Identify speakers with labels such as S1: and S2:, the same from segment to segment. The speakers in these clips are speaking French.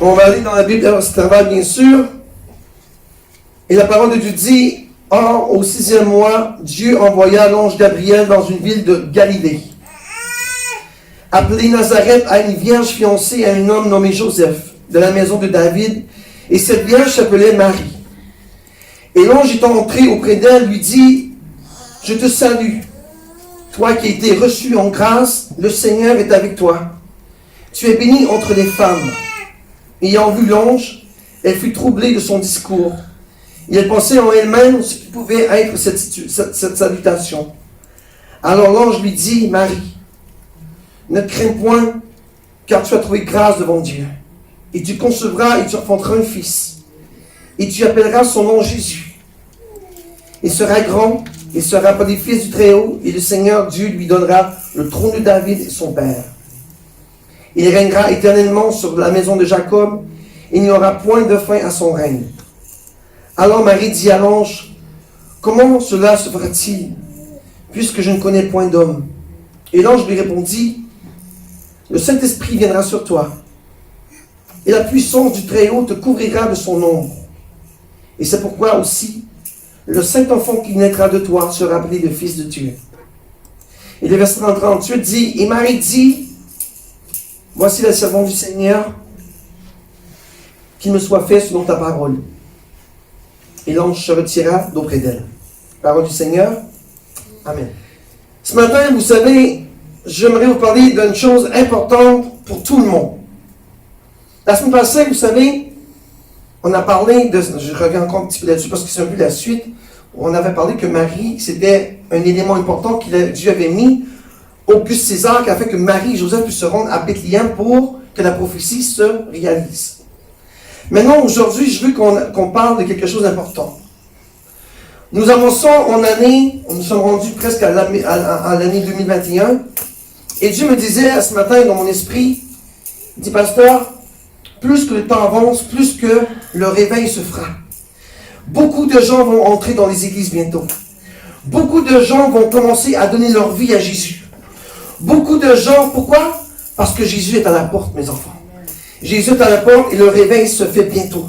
S1: On va aller dans la Bible à ce travail, bien sûr. Et la parole de Dieu dit, or, au 6e mois, Dieu envoya l'ange Gabriel dans une ville de Galilée, appelée Nazareth, à une vierge fiancée à un homme nommé Joseph, de la maison de David, et cette vierge s'appelait Marie. Et l'ange étant entré auprès d'elle, lui dit, je te salue, toi qui as été reçu en grâce, le Seigneur est avec toi. Tu es bénie entre les femmes. Ayant vu l'ange, elle fut troublée de son discours. Et elle pensait en elle-même ce qui pouvait être cette salutation. Alors l'ange lui dit, Marie, ne crains point, car tu as trouvé grâce devant Dieu. Et tu concevras et tu enfanteras un fils. Et tu appelleras son nom Jésus. Il sera grand, il sera appelé fils du Très-Haut, et le Seigneur Dieu lui donnera le trône de David, son père. Il régnera éternellement sur la maison de Jacob, et il n'y aura point de fin à son règne. Alors Marie dit à l'ange, comment cela se fera-t-il, puisque je ne connais point d'homme? Et l'ange lui répondit, le Saint-Esprit viendra sur toi, et la puissance du Très-Haut te couvrira de son ombre. Et c'est pourquoi aussi, le Saint-Enfant qui naîtra de toi sera appelé le Fils de Dieu. Et le verset 38 dit, et Marie dit, voici la servante du Seigneur, qu'il me soit fait selon ta parole. Et l'ange se retira d'auprès d'elle. Parole du Seigneur. Amen. Ce matin, vous savez, j'aimerais vous parler d'une chose importante pour tout le monde. La semaine passée, vous savez, on a parlé de... Je reviens encore un petit peu là-dessus parce que c'est un peu la suite. On avait parlé que Marie, c'était un élément important que Dieu avait mis Auguste César qui a fait que Marie et Joseph puissent se rendre à Bethléem pour que la prophétie se réalise. Maintenant, aujourd'hui, je veux qu'on parle de quelque chose d'important. Nous avançons en année, nous sommes rendus presque à l'année 2021, et Dieu me disait ce matin dans mon esprit, il dit, pasteur, plus que le temps avance, plus que le réveil se fera. Beaucoup de gens vont entrer dans les églises bientôt. Beaucoup de gens vont commencer à donner leur vie à Jésus. Beaucoup de gens, pourquoi? Parce que Jésus est à la porte, mes enfants. Jésus est à la porte et le réveil se fait bientôt.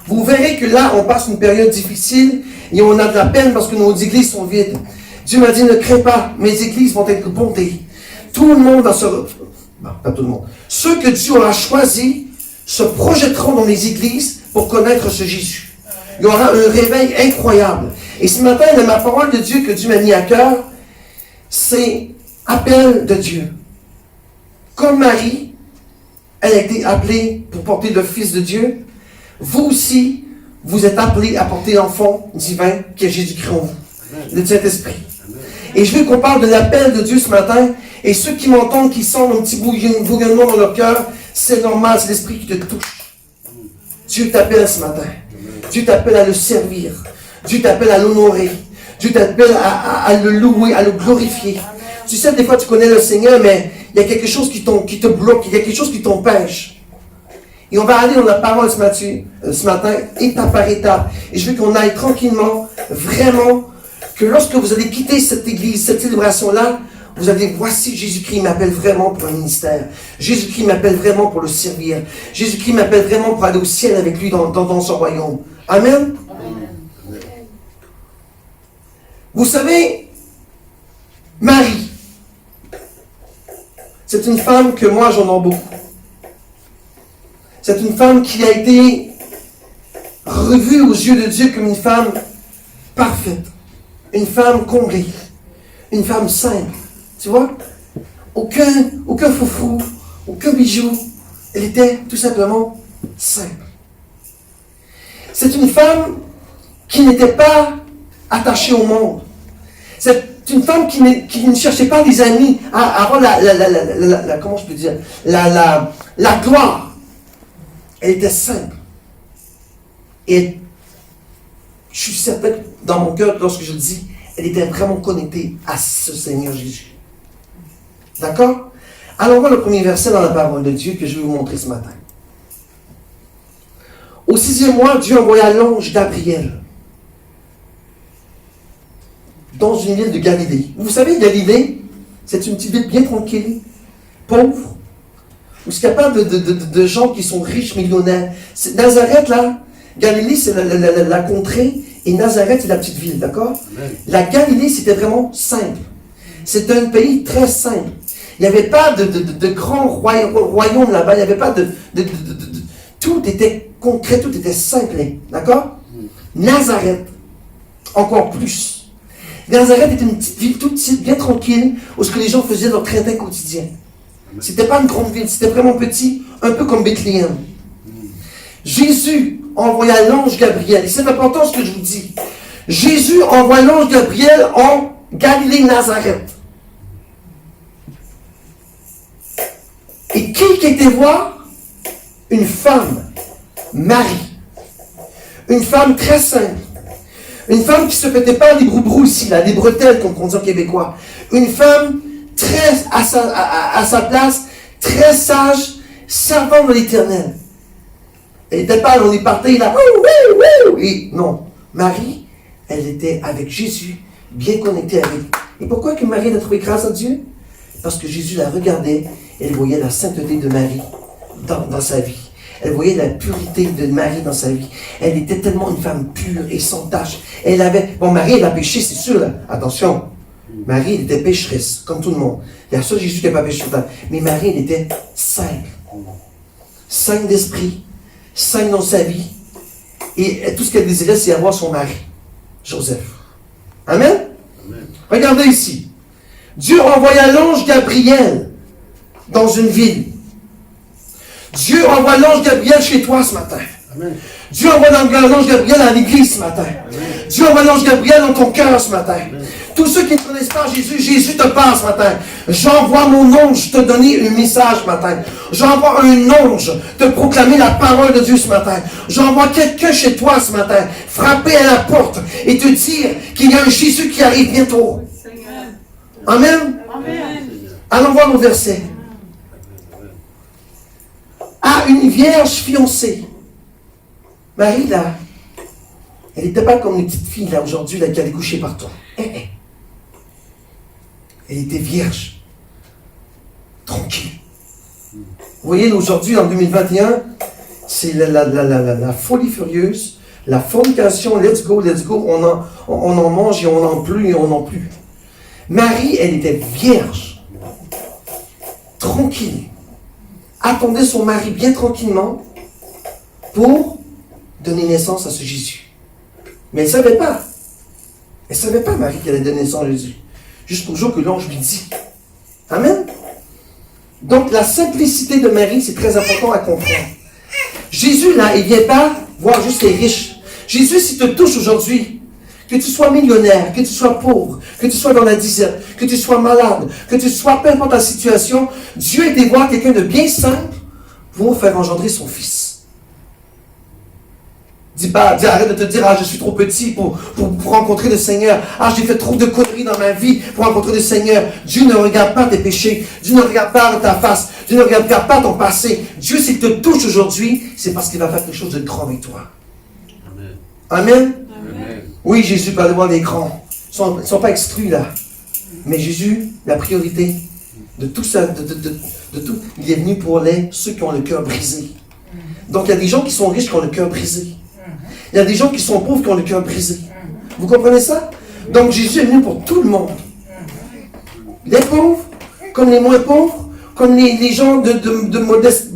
S1: Vous verrez que là, on passe une période difficile et on a de la peine parce que nos églises sont vides. Dieu m'a dit, ne crains pas, mes églises vont être bondées. Tout le monde va se... Non, pas tout le monde. Ceux que Dieu aura choisis se projetteront dans les églises pour connaître ce Jésus. Il y aura un réveil incroyable. Et ce matin, dans ma parole de Dieu que Dieu m'a mis à cœur, c'est appel de Dieu. Comme Marie, elle a été appelée pour porter le Fils de Dieu, vous aussi, vous êtes appelés à porter l'enfant divin qui est Jésus-Christ en vous, le Saint-Esprit. Et je veux qu'on parle de l'appel de Dieu ce matin, et ceux qui m'entendent, qui sentent un petit bouillonnement dans leur cœur, c'est normal, c'est l'Esprit qui te touche. Dieu t'appelle ce matin. Dieu t'appelle à le servir. Dieu t'appelle à l'honorer. Dieu t'appelle à le louer, à le glorifier. Tu sais, des fois, tu connais le Seigneur, mais il y a quelque chose qui te bloque, il y a quelque chose qui t'empêche. Et on va aller dans la parole ce matin, étape par étape. Et je veux qu'on aille tranquillement, vraiment, que lorsque vous allez quitter cette église, cette célébration-là, vous allez, voici Jésus-Christ m'appelle vraiment pour un ministère. Jésus-Christ m'appelle vraiment pour le servir. Jésus-Christ m'appelle vraiment pour aller au ciel avec lui dans son royaume. Amen. Amen. Vous savez, Marie, c'est une femme que moi j'honore beaucoup. C'est une femme qui a été revue aux yeux de Dieu comme une femme parfaite. Une femme comblée. Une femme simple. Tu vois? Aucun foufou, aucun bijou. Elle était tout simplement simple. C'est une femme qui n'était pas attachée au monde. C'est une femme qui ne cherchait pas des amis à avoir comment je peux dire, la gloire. Elle était simple. Et je suis certain que dans mon cœur, lorsque je le dis, elle était vraiment connectée à ce Seigneur Jésus. D'accord? Alors, voilà le premier verset dans la parole de Dieu que je vais vous montrer ce matin. Au 6e mois, Dieu envoya l'ange Gabriel dans une ville de Galilée. Vous savez, Galilée, c'est une petite ville bien tranquille, pauvre, où il n'y a pas de gens qui sont riches, millionnaires. Nazareth, là, Galilée, c'est la contrée, et Nazareth, c'est la petite ville, d'accord? La Galilée, c'était vraiment simple. C'était un pays très simple. Il n'y avait pas de grands royaumes là-bas, il n'y avait pas tout était concret, tout était simple, d'accord? Nazareth, encore plus. Nazareth était une petite ville toute petite, bien tranquille, où ce que les gens faisaient leur train quotidien. C'était pas une grande ville, c'était vraiment petit, un peu comme Bethléem. Jésus envoya l'ange Gabriel, et c'est important ce que je vous dis. Jésus envoie l'ange Gabriel en Galilée, Nazareth. Et qui était voir? Une femme, Marie. Une femme très simple. Une femme qui ne se mettait pas les brou-brou ici, là, les bretelles, comme on dit en québécois. Une femme très à sa place, très sage, servant de l'Éternel. Elle n'était pas, on est parti là, et non. Marie, elle était avec Jésus, bien connectée avec lui. Et pourquoi que Marie a trouvé grâce à Dieu? Parce que Jésus la regardait, et elle voyait la sainteté de Marie dans sa vie. Elle voyait la pureté de Marie dans sa vie. Elle était tellement une femme pure et sans tache. Elle avait... Bon, Marie, elle a péché, c'est sûr, là. Attention. Marie, elle était pécheresse, comme tout le monde. Il y a ça Jésus qui n'a pas péché. Mais Marie, elle était sainte. Sainte d'esprit. Sainte dans sa vie. Et tout ce qu'elle désirait, c'est avoir son mari, Joseph. Amen? Amen. Regardez ici. Dieu envoya l'ange Gabriel dans une ville. Dieu envoie l'ange Gabriel chez toi ce matin. Amen. Dieu envoie l'ange Gabriel à l'église ce matin. Amen. Dieu envoie l'ange Gabriel dans ton cœur ce matin. Amen. Tous ceux qui ne connaissent pas Jésus, Jésus te parle ce matin. J'envoie mon ange te donner un message ce matin. J'envoie un ange te proclamer la parole de Dieu ce matin. J'envoie quelqu'un chez toi ce matin, frapper à la porte et te dire qu'il y a un Jésus qui arrive bientôt. Amen. Amen. Allons voir nos versets. À une vierge fiancée. Marie, là, elle n'était pas comme une petite fille, là, aujourd'hui, là, qui allait coucher partout. Elle était vierge. Tranquille. Vous voyez, aujourd'hui, en 2021, c'est la folie furieuse, la fornication, let's go, on en mange et on n'en plus et on n'en plus. Marie, elle était vierge. Tranquille. Attendait son mari bien tranquillement pour donner naissance à ce Jésus. Mais elle ne savait pas. Elle ne savait pas, Marie, qu'elle allait donner naissance à Jésus. Jusqu'au jour que l'ange lui dit. Amen. Donc, la simplicité de Marie, c'est très important à comprendre. Jésus, là, il ne vient pas voir juste les riches. Jésus, s'il te touche aujourd'hui, que tu sois millionnaire, que tu sois pauvre, que tu sois dans la disette, que tu sois malade, que tu sois, peu importe ta situation, Dieu est allé voir quelqu'un de bien simple pour faire engendrer son fils. Dis pas, arrête de te dire, je suis trop petit pour rencontrer le Seigneur. J'ai fait trop de conneries dans ma vie pour rencontrer le Seigneur. Dieu ne regarde pas tes péchés. Dieu ne regarde pas ta face. Dieu ne regarde pas ton passé. Dieu, s'il te touche aujourd'hui, c'est parce qu'il va faire quelque chose de grand avec toi. Amen. Amen. Amen. Oui, Jésus peut aller voir des grands. Ils ne sont pas exclus là. Mais Jésus, la priorité de tout ça, de tout, il est venu pour ceux qui ont le cœur brisé. Donc il y a des gens qui sont riches qui ont le cœur brisé. Il y a des gens qui sont pauvres qui ont le cœur brisé. Vous comprenez ça? Donc Jésus est venu pour tout le monde. Les pauvres, comme les moins pauvres, comme les gens de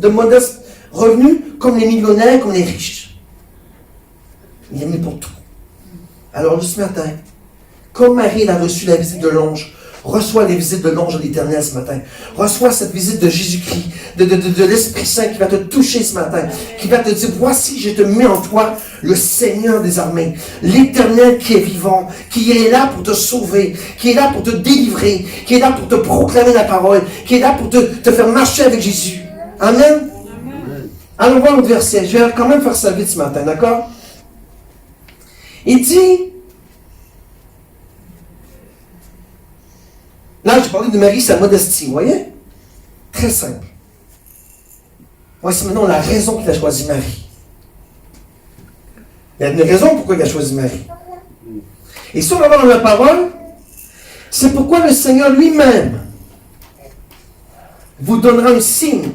S1: modestes revenus, comme les millionnaires, comme les riches. Il est venu pour tout. Alors ce matin, comme Marie a reçu la visite de l'ange, reçois les visites de l'ange de l'Éternel ce matin. Reçois cette visite de Jésus-Christ, de l'Esprit Saint qui va te toucher ce matin, qui va te dire, voici, je te mets en toi le Seigneur des armées, l'Éternel qui est vivant, qui est là pour te sauver, qui est là pour te délivrer, qui est là pour te proclamer la parole, qui est là pour te faire marcher avec Jésus. Amen. Amen. Allons voir l'autre verset. Je vais quand même faire ça vite ce matin, d'accord? Il dit, là, je parlais de Marie, sa modestie, vous voyez? Très simple. Voici maintenant la raison qu'il a choisi Marie. Il y a une raison pourquoi il a choisi Marie. Et si on va voir dans la parole, c'est pourquoi le Seigneur lui-même vous donnera un signe.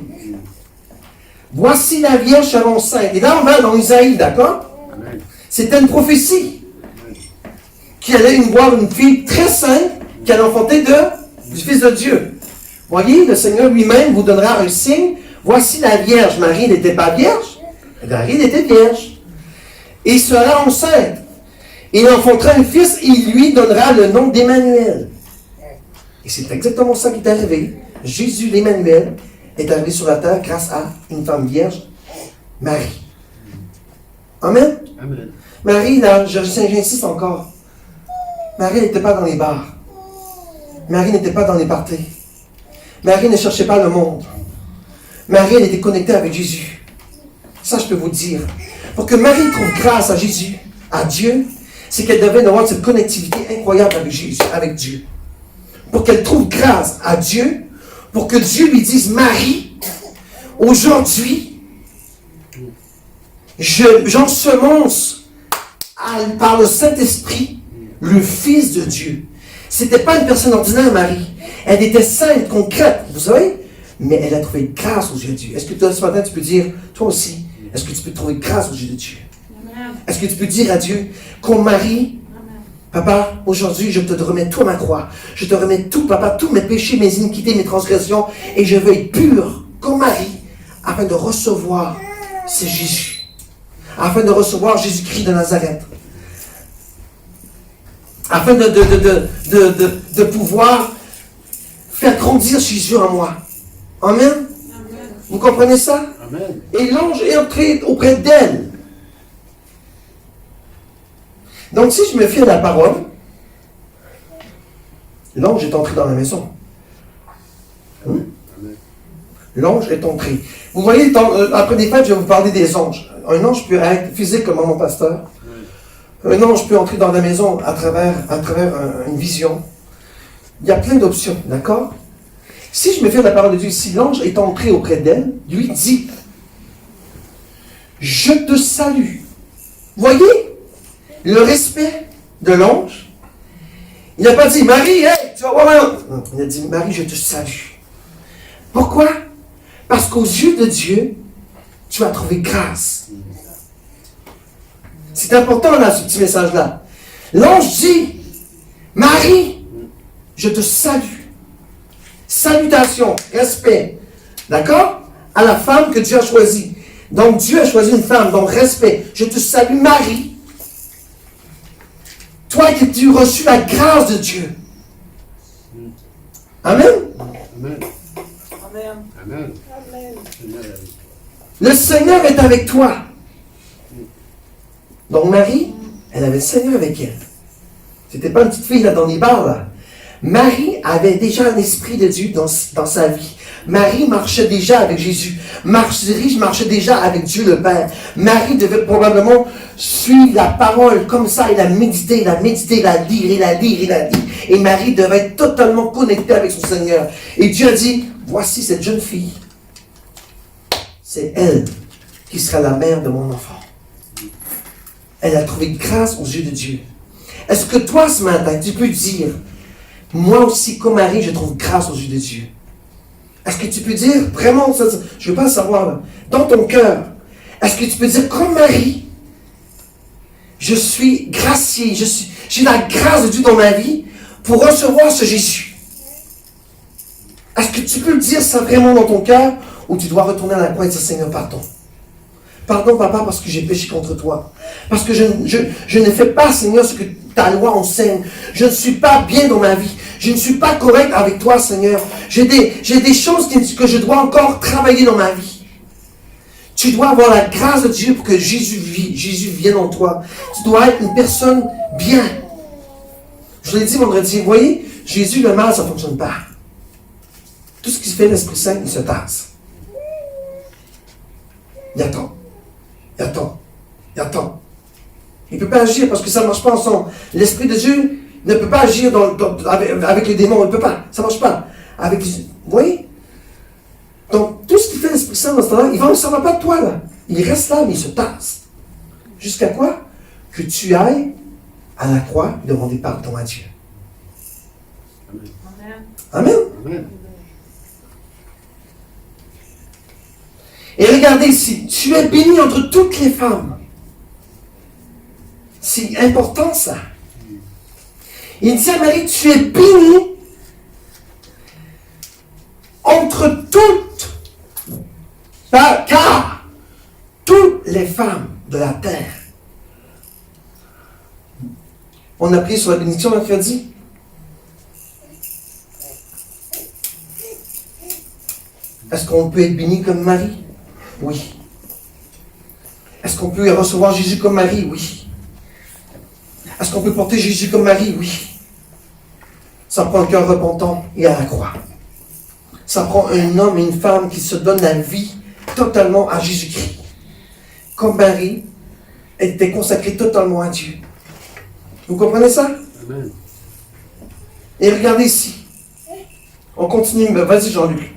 S1: Voici la Vierge sera enceinte. Et là, on va dans Isaïe, d'accord? C'était une prophétie. Qu'il allait voir une fille très sainte qui allait enfanter du Fils de Dieu. Voyez, le Seigneur lui-même vous donnera un signe. Voici la Vierge. Marie n'était pas vierge. Marie était vierge. Et il sera enceinte. Et il enfantera un fils et il lui donnera le nom d'Emmanuel. Et c'est exactement ça qui est arrivé. Jésus, l'Emmanuel, est arrivé sur la terre grâce à une femme vierge, Marie. Amen?
S2: Amen.
S1: Marie, là, j'insiste encore. Marie n'était pas dans les bars. Marie n'était pas dans les parties. Marie ne cherchait pas le monde. Marie, elle était connectée avec Jésus. Ça, je peux vous dire. Pour que Marie trouve grâce à Jésus, à Dieu, c'est qu'elle devait avoir cette connectivité incroyable avec Jésus, avec Dieu. Pour qu'elle trouve grâce à Dieu, pour que Dieu lui dise, Marie, aujourd'hui, j'ensemence par le Saint-Esprit le Fils de Dieu. C'était pas une personne ordinaire, Marie. Elle était sainte, concrète, vous savez, mais elle a trouvé grâce aux yeux de Dieu. Est-ce que toi, ce matin, tu peux dire, toi aussi, est-ce que tu peux trouver grâce aux yeux de Dieu? Est-ce que tu peux dire à Dieu, comme Marie, Papa, aujourd'hui, je te remets tout à ma croix. Je te remets tout, Papa, tous mes péchés, mes iniquités, mes transgressions, et je veux être pur, comme Marie, afin de recevoir ce Jésus. Afin de recevoir Jésus-Christ de Nazareth. Afin de pouvoir faire grandir Jésus en moi. Amen? Amen. Vous comprenez ça?
S2: Amen.
S1: Et l'ange est entré auprès d'elle. Donc, si je me fie à la parole, l'ange est entré dans la maison. L'ange est entré. Vous voyez, après des fêtes, je vais vous parler des anges. Un ange peut être physique comme mon pasteur. Un ange peut entrer dans la maison à travers une vision. Il y a plein d'options, d'accord? Si je me fie à la parole de Dieu, si l'ange est entré auprès d'elle, lui dit, je te salue. Voyez le respect de l'ange. Il n'a pas dit, Marie, hey, tu vas voir. Non, il a dit, Marie, je te salue. Pourquoi? Parce qu'aux yeux de Dieu, tu as trouvé grâce. C'est important là, ce petit message-là. L'ange dit, Marie, je te salue. Salutations, respect. D'accord? À la femme que Dieu a choisie. Donc Dieu a choisi une femme, donc respect. Je te salue, Marie. Toi qui tu as reçu la grâce de Dieu. Amen?
S2: Amen.
S3: Amen.
S2: Amen.
S1: Le Seigneur est avec toi. Donc Marie, elle avait le Seigneur avec elle. C'était pas une petite fille là dans les bars là. Marie avait déjà un esprit de Dieu dans sa vie. Marie marchait déjà avec Jésus. Marie marchait déjà avec Dieu le Père. Marie devait probablement suivre la parole comme ça. Il a médité, il a médité, il a lire, il a lire, il a lire. Et Marie devait être totalement connectée avec son Seigneur. Et Dieu a dit, voici cette jeune fille. C'est elle qui sera la mère de mon enfant. Elle a trouvé grâce aux yeux de Dieu. Est-ce que toi, ce matin, tu peux dire, moi aussi, comme Marie, je trouve grâce aux yeux de Dieu? Est-ce que tu peux dire, vraiment, je ne veux pas savoir, là, dans ton cœur, est-ce que tu peux dire, comme Marie, je suis gracié, j'ai la grâce de Dieu dans ma vie pour recevoir ce Jésus? Est-ce que tu peux dire ça vraiment dans ton cœur ou tu dois retourner à la croix et dire, Seigneur, pardon? Pardon, papa, parce que j'ai péché contre toi. Parce que je ne fais pas, Seigneur, ce que ta loi enseigne. Je ne suis pas bien dans ma vie. Je ne suis pas correct avec toi, Seigneur. J'ai des choses que je dois encore travailler dans ma vie. Tu dois avoir la grâce de Dieu pour que Jésus vienne en toi. Tu dois être une personne bien. Je l'ai dit vendredi, vous voyez, Jésus, le mal, ça ne fonctionne pas. Tout ce qui se fait l'Esprit Saint, il se tasse. Il attend. Il attend. Il attend. Il ne peut pas agir parce que ça ne marche pas ensemble. L'Esprit de Dieu ne peut pas agir avec les démons. Il ne peut pas. Ça ne marche pas. Vous voyez? Donc, tout ce qui fait l'Esprit Saint dans ce temps-là, ça ne va pas de toi, là. Il reste là, mais il se tasse. Jusqu'à quoi? Que tu ailles à la croix et demander pardon à Dieu.
S2: Amen.
S1: Amen.
S2: Amen.
S1: Et regardez ici, tu es bénie entre toutes les femmes. C'est important ça. Il dit à Marie, tu es bénie entre toutes, car toutes les femmes de la terre. On a pris sur la bénédiction mercredi. Est-ce qu'on peut être béni comme Marie? Oui. Est-ce qu'on peut recevoir Jésus comme Marie? Oui. Est-ce qu'on peut porter Jésus comme Marie? Oui. Ça prend un cœur repentant et à la croix. Ça prend un homme et une femme qui se donnent la vie totalement à Jésus-Christ. Comme Marie était consacrée totalement à Dieu. Vous comprenez ça? Amen. Et regardez ici. On continue. Vas-y, Jean-Luc.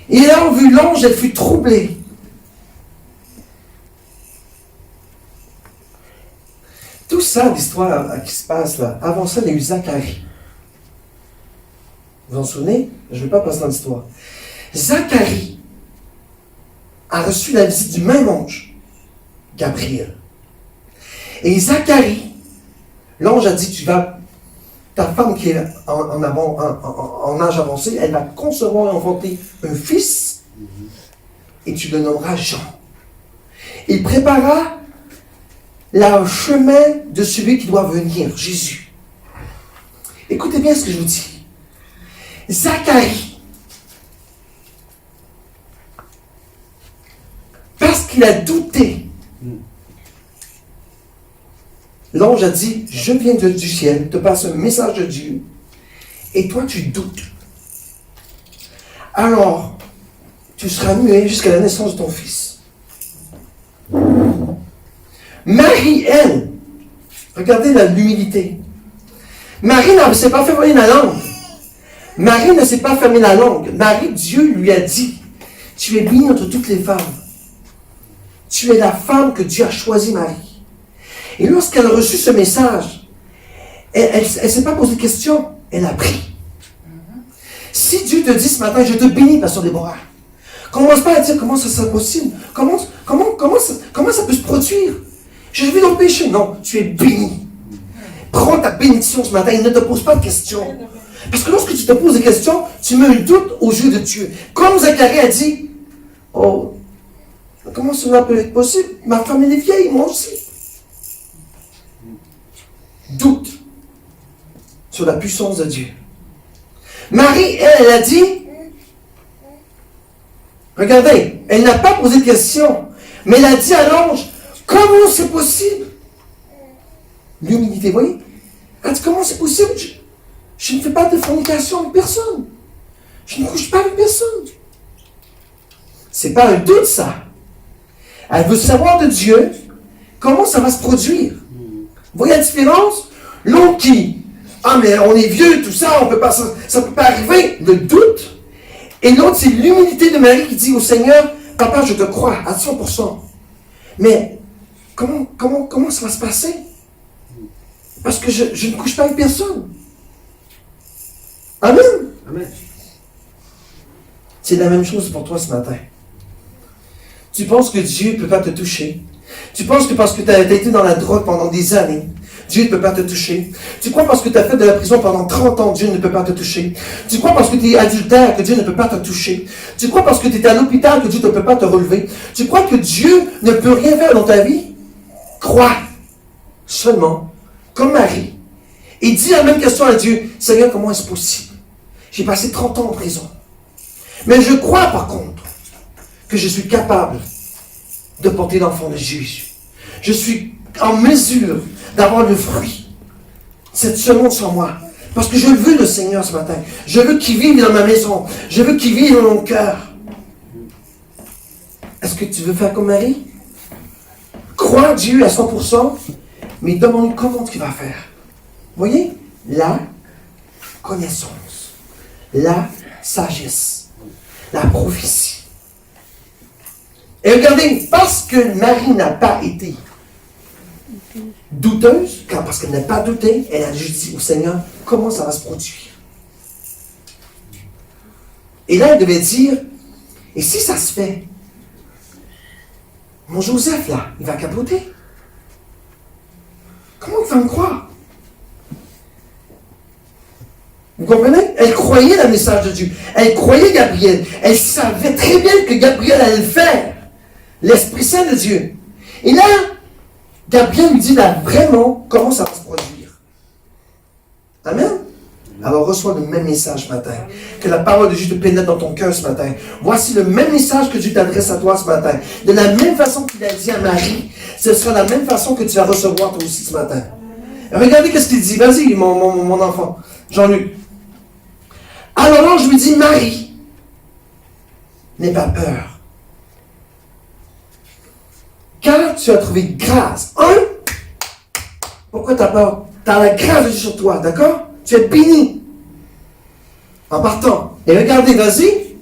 S1: Et ayant vu l'ange, elle fut troublée. Tout ça, l'histoire qui se passe là, avant ça, il y a eu Zacharie. Vous vous en souvenez? Je ne vais pas passer dans l'histoire. Zacharie a reçu la visite du même ange, Gabriel. Et Zacharie, l'ange a dit, ta femme qui est en âge avancé, elle va concevoir et enfanter un fils, et tu le nommeras Jean. Il prépara le chemin de celui qui doit venir, Jésus. Écoutez bien ce que je vous dis. Zacharie, parce qu'il a douté, l'ange a dit, je viens du ciel, te passe un message de Dieu, et toi tu doutes. Alors, tu seras muet jusqu'à la naissance de ton fils. Marie, elle, regardez l'humilité. Marie ne s'est pas fermé la langue. Marie ne s'est pas fermé la langue. Marie, Dieu lui a dit, tu es bénie entre toutes les femmes. Tu es la femme que Dieu a choisie, Marie. Et lorsqu'elle a reçu ce message, elle ne s'est pas posé de questions, elle a pris. Si Dieu te dit ce matin, je te bénis, Pasteur Déborah, commence pas à dire comment ça sera possible, comment ça peut se produire. Je vis dans le péché. Non, tu es béni. Prends ta bénédiction ce matin et ne te pose pas de questions. Parce que lorsque tu te poses des questions, tu mets un doute aux yeux de Dieu. Comme Zacharie a dit, oh, comment cela peut être possible? Ma femme elle est vieille, moi aussi. Doute sur la puissance de Dieu. Marie, elle a dit, regardez, elle n'a pas posé de question, mais elle a dit à l'ange, comment c'est possible? L'humilité, vous voyez? Elle a dit, comment c'est possible? Je ne fais pas de fornication avec personne. Je ne couche pas avec personne. C'est pas un doute, ça. Elle veut savoir de Dieu comment ça va se produire. Vous voyez la différence? L'autre qui, mais on est vieux, tout ça, on peut pas, ça ne peut pas arriver. Le doute. Et l'autre, c'est l'humilité de Marie qui dit au Seigneur, Papa, je te crois à 100%. Mais comment ça va se passer? Parce que je ne couche pas avec personne. Amen. Amen. C'est la même chose pour toi ce matin. Tu penses que Dieu ne peut pas te toucher. Tu penses que parce que tu as été dans la drogue pendant des années, Dieu ne peut pas te toucher. Tu crois parce que tu as fait de la prison pendant 30 ans, Dieu ne peut pas te toucher. Tu crois parce que tu es adultère que Dieu ne peut pas te toucher. Tu crois parce que tu es à l'hôpital que Dieu ne peut pas te relever. Tu crois que Dieu ne peut rien faire dans ta vie? Crois seulement, comme Marie, et dis la même question à Dieu. Seigneur, comment est-ce possible? J'ai passé 30 ans en prison. Mais je crois par contre que je suis capable de porter l'enfant de Jésus. Je suis en mesure d'avoir le fruit, cette semence en moi. Parce que je veux le Seigneur ce matin. Je veux qu'il vive dans ma maison. Je veux qu'il vive dans mon cœur. Est-ce que tu veux faire comme Marie? Crois Dieu à 100%, mais demande comment tu vas faire. Vous voyez? La connaissance, la sagesse, la prophétie. Et regardez, parce que Marie n'a pas été douteuse, parce qu'elle n'a pas douté, elle a juste dit au Seigneur, comment ça va se produire? Et là, elle devait dire, et si ça se fait, mon Joseph, là, il va capoter. Comment il va me croire? Vous comprenez? Elle croyait le message de Dieu. Elle croyait Gabriel. Elle savait très bien que Gabriel allait le faire. L'Esprit Saint de Dieu. Et là, Gabriel lui dit là vraiment comment ça va se produire. Amen? Alors reçois le même message ce matin. Que la parole de Dieu te pénètre dans ton cœur ce matin. Voici le même message que Dieu t'adresse à toi ce matin. De la même façon qu'il a dit à Marie, ce sera la même façon que tu vas recevoir toi aussi ce matin. Regardez qu'est-ce qu'il dit. Vas-y, mon enfant. Jean-Luc. Alors l'ange lui dit, Marie, n'aie pas peur. Car tu as trouvé grâce. Pourquoi tu as peur? Tu as la grâce de Dieu sur toi, d'accord? Tu es béni. En partant. Et regardez, vas-y.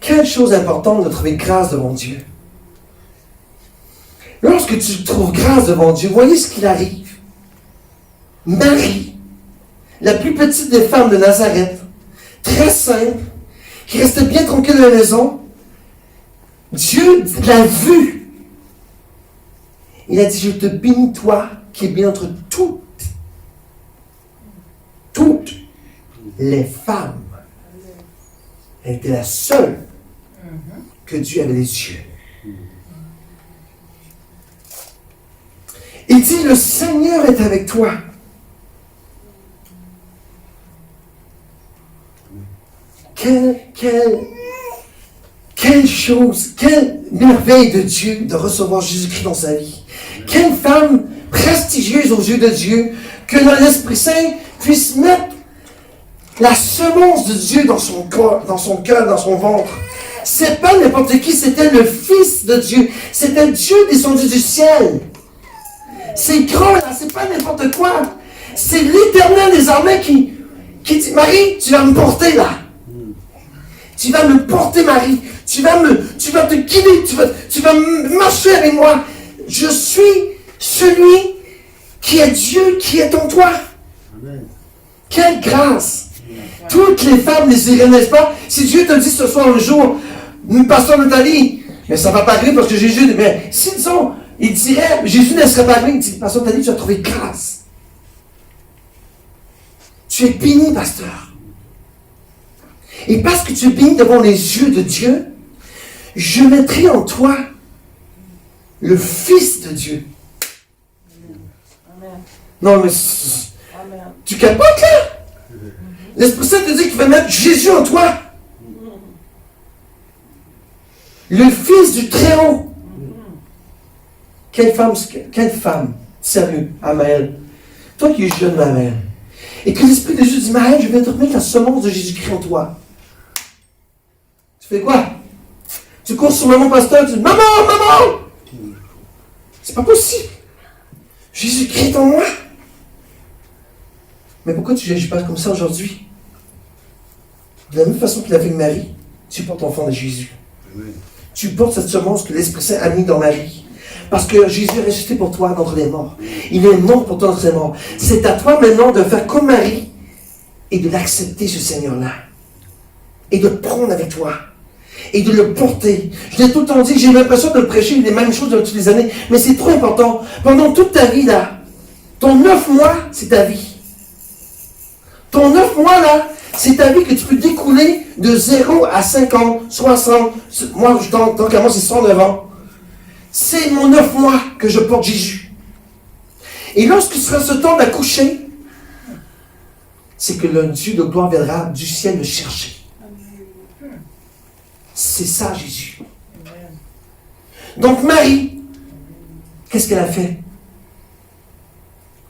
S1: Quelle chose importante de trouver grâce devant Dieu. Lorsque tu trouves grâce devant Dieu, voyez ce qu'il arrive. Marie, la plus petite des femmes de Nazareth, très simple, qui restait bien tranquille à la maison, Dieu l'a vue. Il a dit, je te bénis toi, qui es bien entre toutes les femmes. Elle était la seule que Dieu avait les yeux. Il dit, le Seigneur est avec toi. Quelle chose, quelle merveille de Dieu de recevoir Jésus-Christ dans sa vie. Quelle femme prestigieuse aux yeux de Dieu que l'Esprit Saint puisse mettre la semence de Dieu dans son corps, dans son ventre. C'est pas n'importe qui, c'était le Fils de Dieu. C'était Dieu descendu du ciel. C'est grand là, c'est pas n'importe quoi. C'est l'Éternel des armées qui dit, Marie, tu vas me porter là. Tu vas me porter, Marie. Tu vas te guider. Tu vas marcher avec moi. Je suis celui qui est Dieu, qui est en toi. Amen. Quelle grâce. Toutes les femmes désiraient, n'est-ce pas? Si Dieu te dit ce soir un jour, pasteur Nathalie, mais ça ne va pas arriver parce que Jésus, mais si disons, il dirait, Jésus ne serait pas arrivé, il dit, pasteur Nathalie, tu as trouvé grâce. Tu es béni, pasteur. Et parce que tu es béni devant les yeux de Dieu, je mettrai en toi le Fils de Dieu. Amen. Non, mais Amen. Tu capotes là? L'Esprit Saint te dit qu'il va mettre Jésus en toi. Le Fils du Très-Haut. Quelle femme, sérieux, Amaël. Toi qui es jeune, Amaël. Et que l'Esprit de Dieu dit, Amaël, je vais te remettre la semence de Jésus-Christ en toi. Tu fais quoi? Tu cours sur maman pasteur, tu dis, maman! C'est pas possible. Jésus-Christ est en moi. Mais pourquoi tu n'agis pas comme ça aujourd'hui? De la même façon qu'il a fait avec Marie, tu portes l'enfant de Jésus. Oui. Tu portes cette semence que l'Esprit Saint a mis dans Marie. Parce que Jésus est ressuscité pour toi d'entre les morts. Il est mort pour toi d'entre les morts. C'est à toi maintenant de faire comme Marie et de l'accepter, ce Seigneur-là. Et de le prendre avec toi. Et de le porter. Je l'ai tout le temps dit, j'ai l'impression de prêcher les mêmes choses dans toutes les années, mais c'est trop important. Pendant toute ta vie, là, ton 9 mois, c'est ta vie. Ton 9 mois, là, c'est ta vie que tu peux découler de 0 à 50, 60, moi, tant qu'à moi, c'est 109 ans. C'est mon 9 mois que je porte Jésus. Et lorsque ce sera ce temps d'accoucher, c'est que le Dieu de gloire viendra du ciel me chercher. C'est ça, Jésus. Donc, Marie, qu'est-ce qu'elle a fait?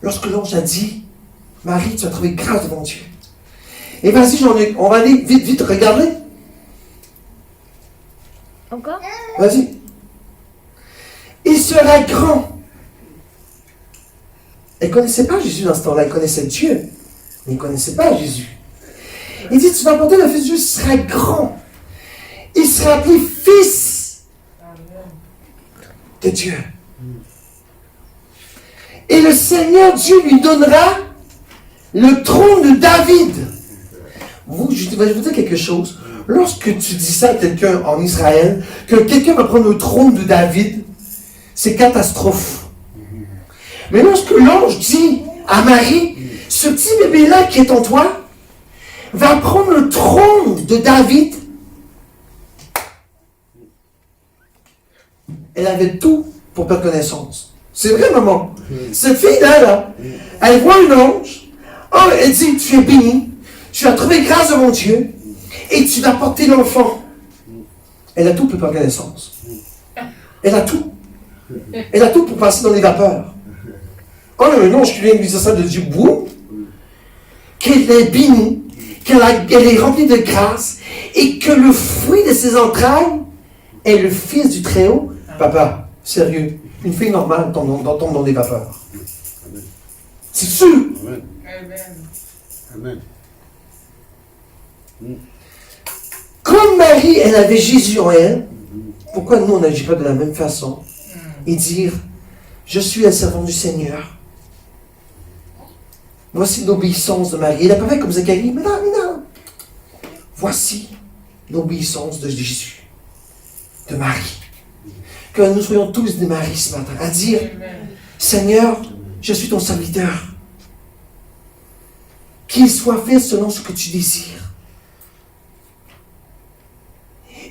S1: Lorsque l'ange a dit, Marie, tu as trouvé grâce devant Dieu. Et vas-y, on va aller vite, regardez.
S2: Encore?
S1: Vas-y. Il sera grand. Elle ne connaissait pas Jésus dans ce temps-là, elle connaissait Dieu. Mais elle ne connaissait pas Jésus. Il dit, tu vas porter le Fils de Dieu, il sera grand. Il sera appelé Fils de Dieu. Et le Seigneur Dieu lui donnera le trône de David. je vais vous dire quelque chose. Lorsque tu dis ça à quelqu'un en Israël, que quelqu'un va prendre le trône de David, c'est catastrophe. Mais lorsque l'ange dit à Marie, ce petit bébé-là qui est en toi, va prendre le trône de David, elle avait tout pour perdre connaissance. C'est vrai, maman. Cette fille-là, elle voit un ange. Oh, elle dit, tu es bénie. Tu as trouvé grâce de mon Dieu. Et tu vas porter l'enfant. Elle a tout pour perdre connaissance. Elle a tout. Elle a tout pour passer dans les vapeurs. Oh, un ange qui vient lui dire ça de Dieu, boum. Qu'elle est bénie. Elle est remplie de grâce. Et que le fruit de ses entrailles est le fils du Très-Haut. Papa, sérieux, une fille normale tombe dans des vapeurs. C'est sûr.
S2: Amen.
S3: Amen.
S1: Comme Marie, elle avait Jésus en elle, pourquoi nous, on n'agit pas de la même façon et dire, je suis la servante du Seigneur. Voici l'obéissance de Marie. Elle n'a pas fait comme Zacharie, mais non. Voici l'obéissance de Jésus, de Marie. Que nous soyons tous des maris ce matin, à dire, Seigneur, je suis ton serviteur. Qu'il soit fait selon ce que tu désires.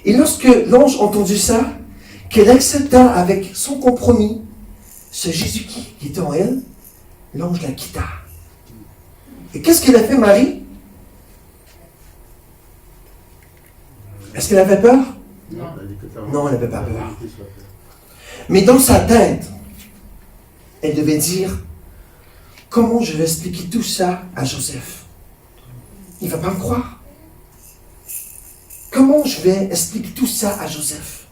S1: Et lorsque l'ange a entendu ça, qu'elle accepta avec son compromis ce Jésus qui était en elle, l'ange la quitta. Et qu'est-ce qu'elle a fait, Marie? Est-ce qu'elle avait peur? Non, elle n'avait pas peur. Mais dans sa tête, elle devait dire, comment je vais expliquer tout ça à Joseph? Il ne va pas me croire. Comment je vais expliquer tout ça à Joseph?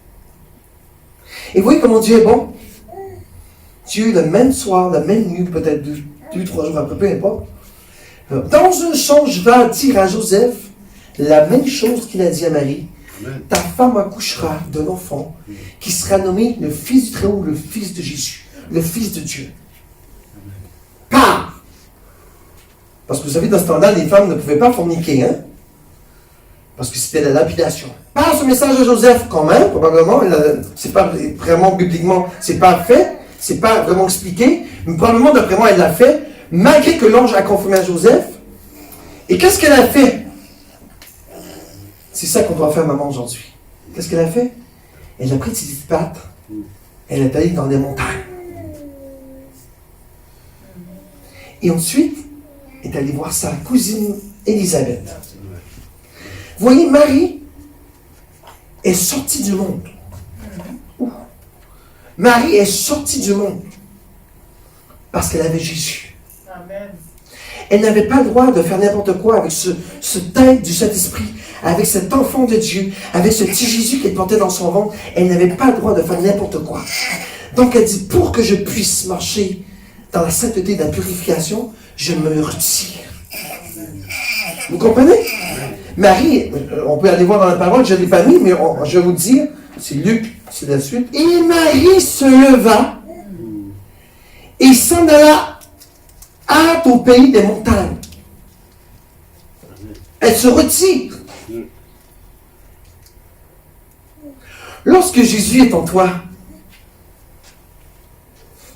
S1: Et vous voyez comment Dieu est bon? Dieu, le même soir, la même nuit, peut-être deux, 3 jours après, peu importe. Dans un songe, va dire à Joseph la même chose qu'il a dit à Marie. Ta femme accouchera d'un enfant qui sera nommé le Fils du Très-Haut, le Fils de Jésus, le Fils de Dieu. Pars! Parce que vous savez, dans ce temps-là, les femmes ne pouvaient pas forniquer, hein? Parce que c'était la lapidation. Passe ce message à Joseph quand même, probablement. C'est pas vraiment bibliquement, c'est pas fait, c'est pas vraiment expliqué, mais probablement, d'après moi, elle l'a fait, malgré que l'ange a confirmé à Joseph. Et qu'est-ce qu'elle a fait? C'est ça qu'on doit faire, maman, aujourd'hui. Qu'est-ce qu'elle a fait? Elle a pris ses petites pattes, elle est allée dans des montagnes. Et ensuite, elle est allée voir sa cousine Élisabeth. Vous voyez, Marie est sortie du monde. Marie est sortie du monde parce qu'elle avait Jésus.
S2: Amen.
S1: Elle n'avait pas le droit de faire n'importe quoi avec ce tête du Saint-Esprit, avec cet enfant de Dieu, avec ce petit Jésus qu'elle portait dans son ventre. Elle n'avait pas le droit de faire n'importe quoi. Donc elle dit, pour que je puisse marcher dans la sainteté de la purification, je me retire. Vous comprenez? Marie, on peut aller voir dans la parole, je ne l'ai pas mis, mais je vais vous dire, c'est Luc, c'est la suite. Et Marie se leva et s'en alla hâte au pays des montagnes. Elle se retire. Lorsque Jésus est en toi,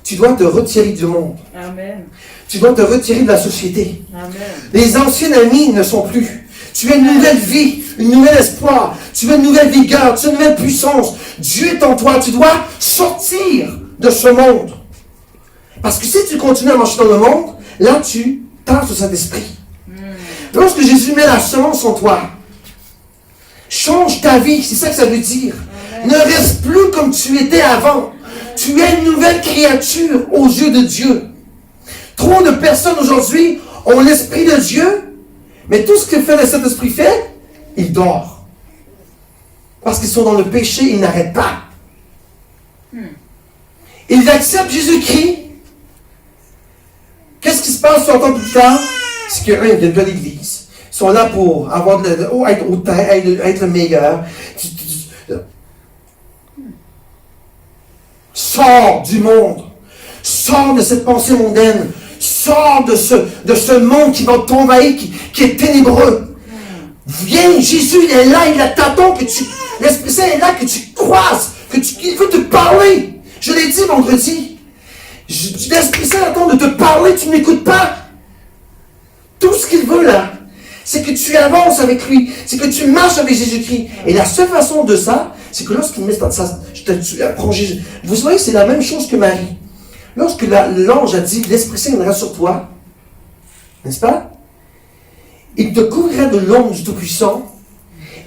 S1: tu dois te retirer du monde.
S2: Amen.
S1: Tu dois te retirer de la société.
S2: Amen.
S1: Les anciens amis ne sont plus. Tu as une nouvelle vie, une nouvelle espoir, tu as une nouvelle vigueur, tu as une nouvelle puissance. Dieu est en toi. Tu dois sortir de ce monde. Parce que si tu continues à marcher dans le monde, là tu tasses le Saint-Esprit. Lorsque Jésus met la semence en toi, change ta vie, c'est ça que ça veut dire. Ne reste plus comme tu étais avant. Tu es une nouvelle créature aux yeux de Dieu. Trop de personnes aujourd'hui ont l'Esprit de Dieu, mais tout ce que fait le Saint-Esprit fait, il dort. Parce qu'ils sont dans le péché, ils n'arrêtent pas. Ils acceptent Jésus-Christ. Qu'est-ce qui se passe 60 ans plus tard? C'est qu'un, ils viennent de l'Église. Ils sont là pour avoir être hautain, être meilleur. Sors du monde. Sors de cette pensée mondaine. Sors de ce monde qui va t'envahir, qui est ténébreux. Viens, Jésus, il est là, il t'attend, l'Esprit Saint est là, que tu croises, qu'il veut te parler. Je l'ai dit vendredi. L'Esprit Saint attend de te parler, tu ne m'écoutes pas. Tout ce qu'il veut là, c'est que tu avances avec lui, c'est que tu marches avec Jésus-Christ. Et la seule façon de ça, c'est que lorsqu'il met ça, tu apprends Jésus. Vous savez, c'est la même chose que Marie. Lorsque l'ange a dit, l'Esprit Saint viendra sur toi, n'est-ce pas? Il te couvrira de l'ombre du Tout-Puissant,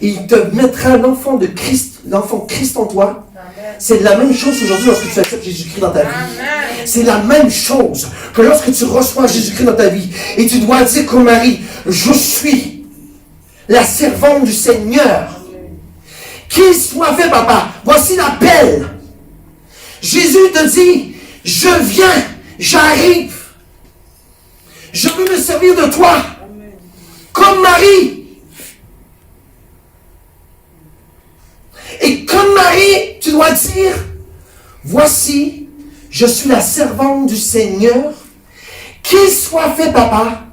S1: et il te mettra l'enfant de Christ, l'enfant Christ en toi. C'est la même chose aujourd'hui lorsque tu acceptes Jésus-Christ dans ta vie. C'est la même chose que lorsque tu reçois Jésus-Christ dans ta vie. Et tu dois dire comme Marie, je suis la servante du Seigneur. Qu'il soit fait, papa. Voici l'appel. Jésus te dit, je viens, j'arrive. Je veux me servir de toi. Comme Marie. Et comme Marie, tu dois dire, voici, je suis la servante du Seigneur. Qu'il soit fait, papa,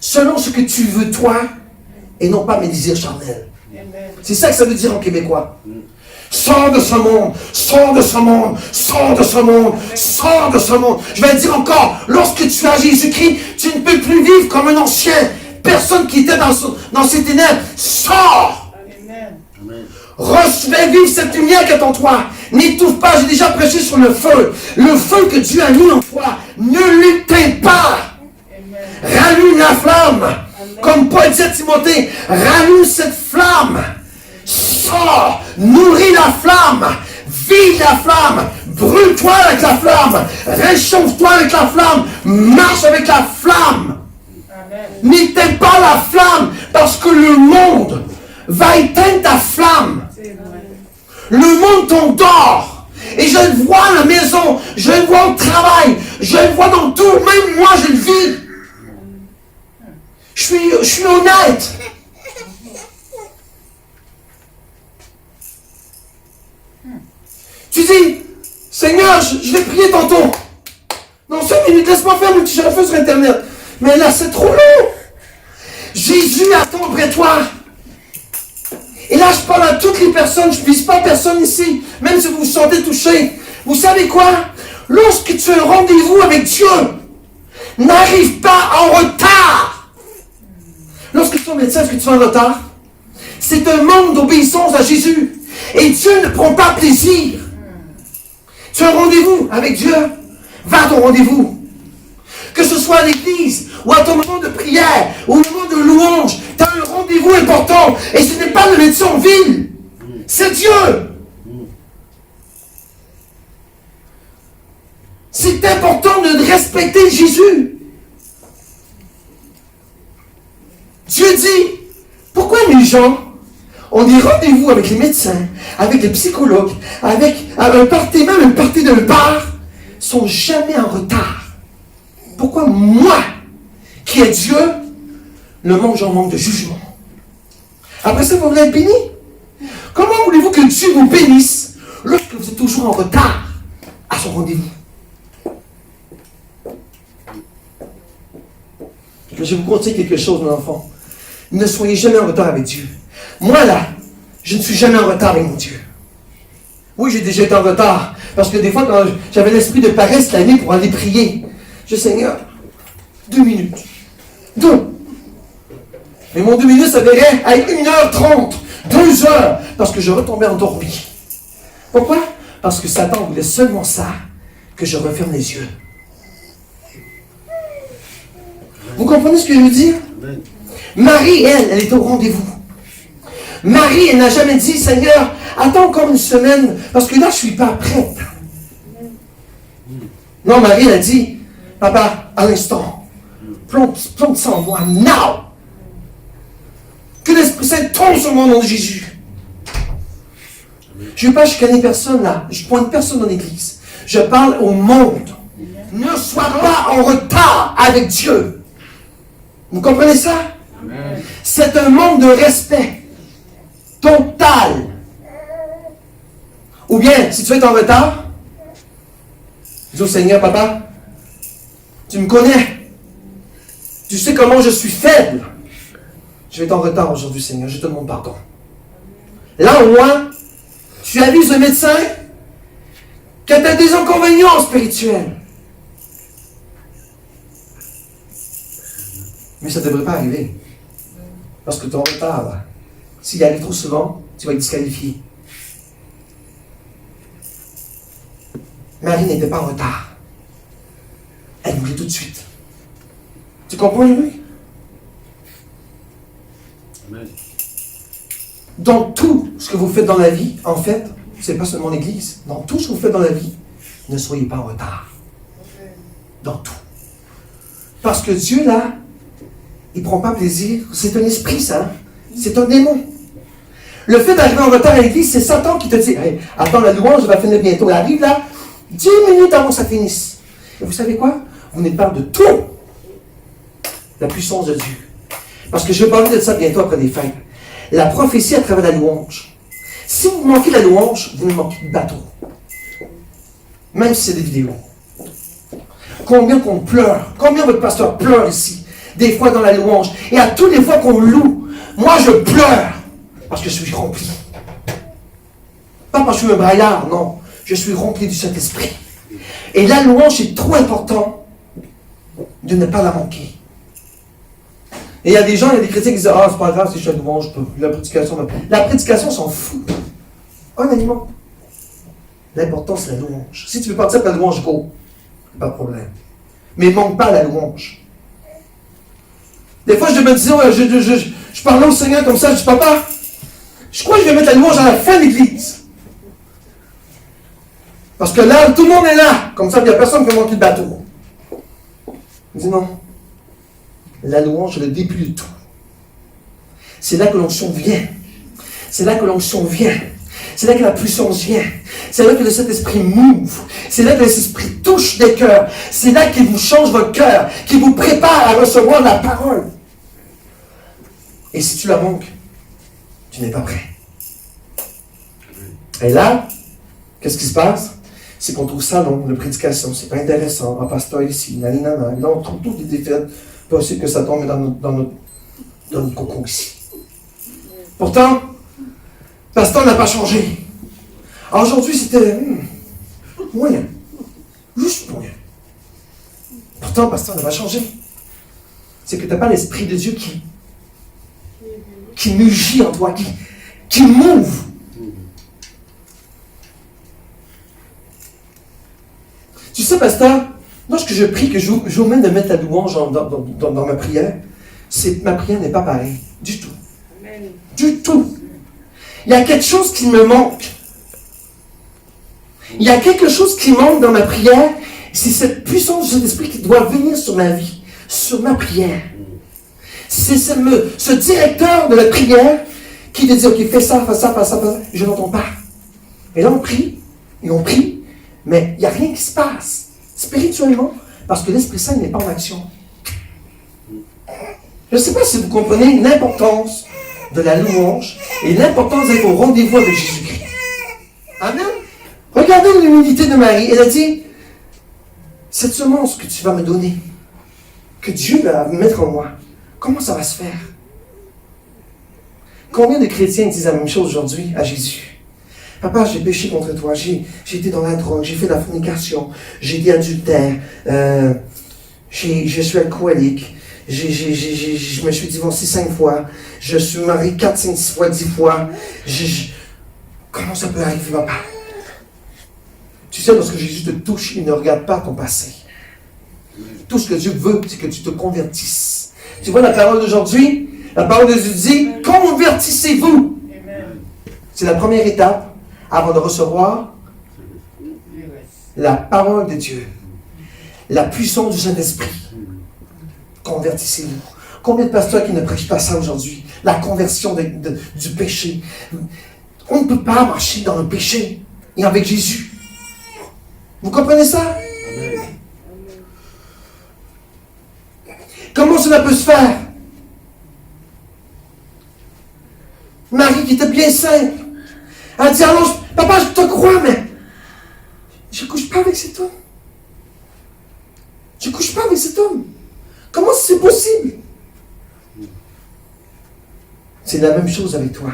S1: selon ce que tu veux toi, et non pas mes désirs charnels. C'est ça que ça veut dire en québécois. Sors de ce monde, sors de ce monde, sors de ce monde, sors de ce monde. Je vais le dire encore, lorsque tu as Jésus-Christ, tu ne peux plus vivre comme un ancien. Personne qui était dans ces ténèbres, sors.
S2: Amen.
S1: Fais vivre cette lumière qui est en toi. N'étouffe pas, j'ai déjà prêché sur le feu. Le feu que Dieu a mis en toi, ne l'éteins pas. Amen. Rallume la flamme. Amen. Comme Paul dit à Timothée, rallume cette flamme. Sors, nourris la flamme, vive la flamme, brûle-toi avec la flamme, réchauffe-toi avec la flamme, marche avec la flamme. N'éteins pas la flamme parce que le monde va éteindre ta flamme. Le monde t'endort. Et je le vois à la maison, je le vois au travail, je le vois dans tout, même moi je le vis. Je suis honnête. Tu dis, Seigneur, je vais prier tantôt. Non, 5 minutes, laisse-moi faire mon petit chauffeur sur Internet. Mais là, c'est trop long. Jésus attend après toi. Et là, je parle à toutes les personnes. Je ne vise pas personne ici. Même si vous vous sentez touché. Vous savez quoi? Lorsque tu as un rendez-vous avec Dieu, n'arrive pas en retard. Lorsque tu es médecin, est-ce que tu es en retard? C'est un manque d'obéissance à Jésus. Et Dieu ne prend pas plaisir. Tu as un rendez-vous avec Dieu. Va à ton rendez-vous. Que ce soit à l'église, ou à ton moment de prière, ou au moment de louange, tu as un rendez-vous important. Et ce n'est pas le médecin en ville. C'est Dieu. C'est important de respecter Jésus. Dieu dit, pourquoi les gens ont des rendez-vous avec les médecins, avec les psychologues, avec un parti, même un parti de bar, sont jamais en retard? Pourquoi moi, qui est Dieu, le monde j'en manque de jugement? Après ça, vous voulez être béni? Comment voulez-vous que Dieu vous bénisse lorsque vous êtes toujours en retard à son rendez-vous? Je vais vous conter quelque chose, mon enfant. Ne soyez jamais en retard avec Dieu. Moi, là, je ne suis jamais en retard avec mon Dieu. Oui, j'ai déjà été en retard. Parce que des fois, quand j'avais l'esprit de paresse la nuit pour aller prier, je dis, Seigneur, 2 minutes. 2. Mais mon 2 minutes, ça verrait à 1h30, 2 heures, parce que je retombais endormi. Pourquoi? Parce que Satan voulait seulement ça, que je referme les yeux. Vous comprenez ce que je veux dire? Marie, elle était au rendez-vous. Marie, elle n'a jamais dit, Seigneur, attends encore une semaine, parce que là, je ne suis pas prête. Non, Marie, elle a dit, Papa, à l'instant, plante ça en moi, now! Que l'Esprit Saint tombe sur mon nom de Jésus. Je ne veux pas chicaner personne là, je ne pointe personne dans l'église. Je parle au monde. Ne sois pas en retard avec Dieu. Vous comprenez ça? Amen. C'est un manque de respect total. Ou bien, si tu es en retard, dis au Seigneur, Papa, tu me connais. Tu sais comment je suis faible. je vais être en retard aujourd'hui, Seigneur, je te demande pardon. Là, au moins, tu avises le médecin que tu as des inconvénients spirituels. Mais ça ne devrait pas arriver. Parce que tu es en retard, là. S'il arrive trop souvent, tu vas être disqualifié. Marie n'était pas en retard. Elle voulait tout de suite. Tu comprends, Louis?
S3: Amen.
S1: Dans tout ce que vous faites dans la vie, en fait, c'est pas seulement l'Église, dans tout ce que vous faites dans la vie, ne soyez pas en retard. Dans tout. Parce que Dieu, là, il ne prend pas plaisir. C'est un esprit, ça. C'est un démon. Le fait d'arriver en retard à l'église, c'est Satan qui te dit hey, attends, la louange va finir bientôt. Elle arrive là, 10 minutes avant que ça finisse. Et vous savez quoi? On est parle de tout. La puissance de Dieu. Parce que je vais parler de ça bientôt après les fêtes. La prophétie à travers la louange. Si vous manquez la louange, vous ne manquez de bateau. Même si c'est des vidéos. Combien qu'on pleure? Combien votre pasteur pleure ici? Des fois dans la louange. Et à toutes les fois qu'on loue, moi je pleure. Parce que je suis rempli. Pas parce que je suis un braillard, non. Je suis rempli du Saint-Esprit. Et la louange est trop important de ne pas la manquer. Et il y a des gens, il y a des chrétiens qui disent ah, c'est pas grave si je fais la louange, la prédication s'en fout. Honnêtement. L'important, c'est la louange. Si tu veux partir avec la louange, go. Pas de problème. Mais il ne manque pas la louange. Des fois, je me disais, je parlais au Seigneur comme ça, je dis, papa, je crois que je vais mettre la louange à la fin de l'église. Parce que là, tout le monde est là. Comme ça, il n'y a personne qui peut manquer de bateau. Il dit non. La louange est le début de tout. C'est là que l'onction vient. C'est là que l'onction vient. C'est là que la puissance vient. C'est là que le Saint-Esprit m'ouvre. C'est là que le Saint-Esprit touche des cœurs. C'est là qu'il vous change votre cœur, qu'il vous prépare à recevoir la parole. Et si tu la manques, tu n'es pas prêt. Et là, qu'est-ce qui se passe? C'est qu'on trouve ça long, la prédication, c'est pas intéressant. Un pasteur ici, naninana. Là, on trouve toutes les défaites. Possible que ça tombe dans notre cocon ici. Pourtant, pasteur n'a pas changé. Alors aujourd'hui, c'était moyen. Juste moyen. Pourtant, pasteur n'a pas changé. C'est que tu n'as pas l'Esprit de Dieu qui mugit en toi, qui m'ouvre. Tu sais, pasteur, lorsque je prie, que j'oublie même de mettre la louange dans ma prière, ma prière n'est pas pareille. Du tout. Amen. Du tout. Il y a quelque chose qui me manque. Il y a quelque chose qui manque dans ma prière. C'est cette puissance de Saint-Esprit qui doit venir sur ma vie, sur ma prière. C'est ce directeur de la prière qui te dit, ok, fais ça, fais ça, fais ça, fais ça. Je n'entends pas. Et là, on prie, mais il n'y a rien qui se passe spirituellement parce que l'Esprit Saint n'est pas en action. Je ne sais pas si vous comprenez l'importance de la louange et l'importance d'être au rendez-vous avec Jésus-Christ. Amen. Regardez l'humilité de Marie. Elle a dit, cette semence que tu vas me donner, que Dieu va mettre en moi, comment ça va se faire? Combien de chrétiens disent la même chose aujourd'hui à Jésus? Papa, j'ai péché contre toi, j'ai été dans la drogue, j'ai fait de la fornication, j'ai été adultère, je suis alcoolique, je me suis divorcé 5 fois, je suis marié 4, 5, 6 fois, 10 fois. Comment ça peut arriver, papa? Tu sais, lorsque Jésus te touche, il ne regarde pas ton passé. Tout ce que Dieu veut, c'est que tu te convertisses. Tu vois la parole d'aujourd'hui? La parole de Dieu dit, convertissez-vous. C'est la première étape avant de recevoir la parole de Dieu. La puissance du Saint-Esprit. Convertissez-vous. Combien de pasteurs qui ne prêchent pas ça aujourd'hui? La conversion du péché. On ne peut pas marcher dans le péché et avec Jésus. Vous comprenez ça? Amen. Comment cela peut se faire? Marie qui était bien simple. Elle dit, alors, papa, je te crois, mais je ne couche pas avec cet homme. Je ne couche pas avec cet homme. Comment c'est possible? C'est la même chose avec toi.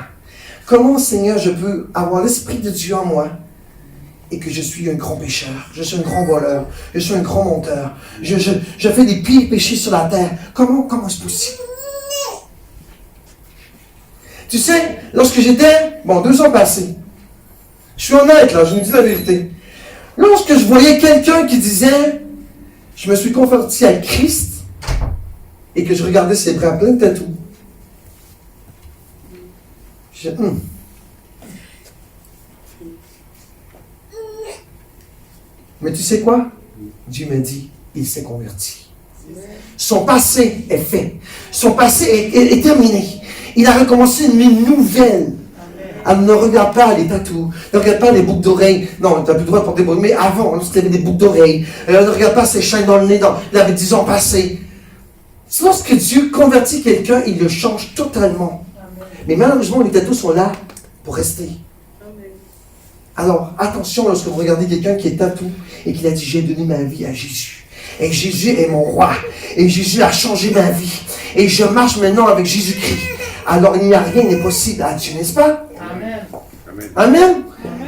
S1: Comment, Seigneur, je peux avoir l'Esprit de Dieu en moi et que je suis un grand pécheur, je suis un grand voleur, je suis un grand menteur, je fais des pires péchés sur la terre. Comment est-ce possible? Tu sais, lorsque j'étais, 2 ans passés, je suis honnête là, je vous dis la vérité. Lorsque je voyais quelqu'un qui disait, je me suis converti à Christ, et que je regardais ses bras pleins de tatous, je disais, Mais tu sais quoi? Dieu me dit, il s'est converti. Son passé est fait. Son passé est terminé. Il a recommencé une vie nouvelle. Alors ne regarde pas les tatous, ne regarde pas les boucles d'oreilles. Non, tu n'as plus le droit de porter des boucles, mais avant, lorsqu'il avait des boucles d'oreilles, ne regarde pas ses chaînes dans le nez, il avait 10 ans passés. Lorsque Dieu convertit quelqu'un, il le change totalement. Mais malheureusement, les tatous sont là pour rester. Alors, attention lorsque vous regardez quelqu'un qui est tatou et qui a dit, j'ai donné ma vie à Jésus. Et Jésus est mon roi. Et Jésus a changé ma vie. Et je marche maintenant avec Jésus-Christ. Alors, il n'y a rien n'est possible à Dieu, n'est-ce pas?
S2: Amen.
S1: Amen.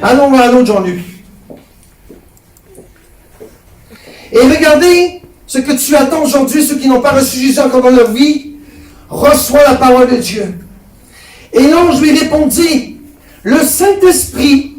S1: Allons à l'autre, Jean-Luc. Et regardez ce que tu attends aujourd'hui, ceux qui n'ont pas reçu Jésus encore dans leur vie. Reçois la parole de Dieu. Et l'ange lui répondit, le Saint-Esprit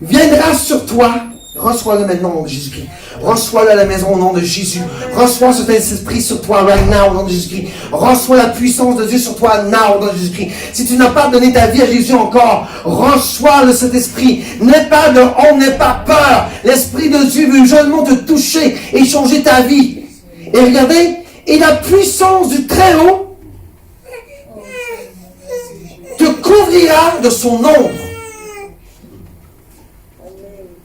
S1: viendra sur toi. Reçois-le maintenant au nom de Jésus-Christ. Reçois-le à la maison au nom de Jésus. Reçois ce Saint-Esprit sur toi right now au nom de Jésus-Christ. Reçois la puissance de Dieu sur toi now au nom de Jésus-Christ. Si tu n'as pas donné ta vie à Jésus encore, reçois le Saint-Esprit. N'aie pas de honte, n'aie pas peur. L'Esprit de Dieu veut seulement te toucher et changer ta vie. Et regardez, et la puissance du Très-Haut te couvrira de son ombre.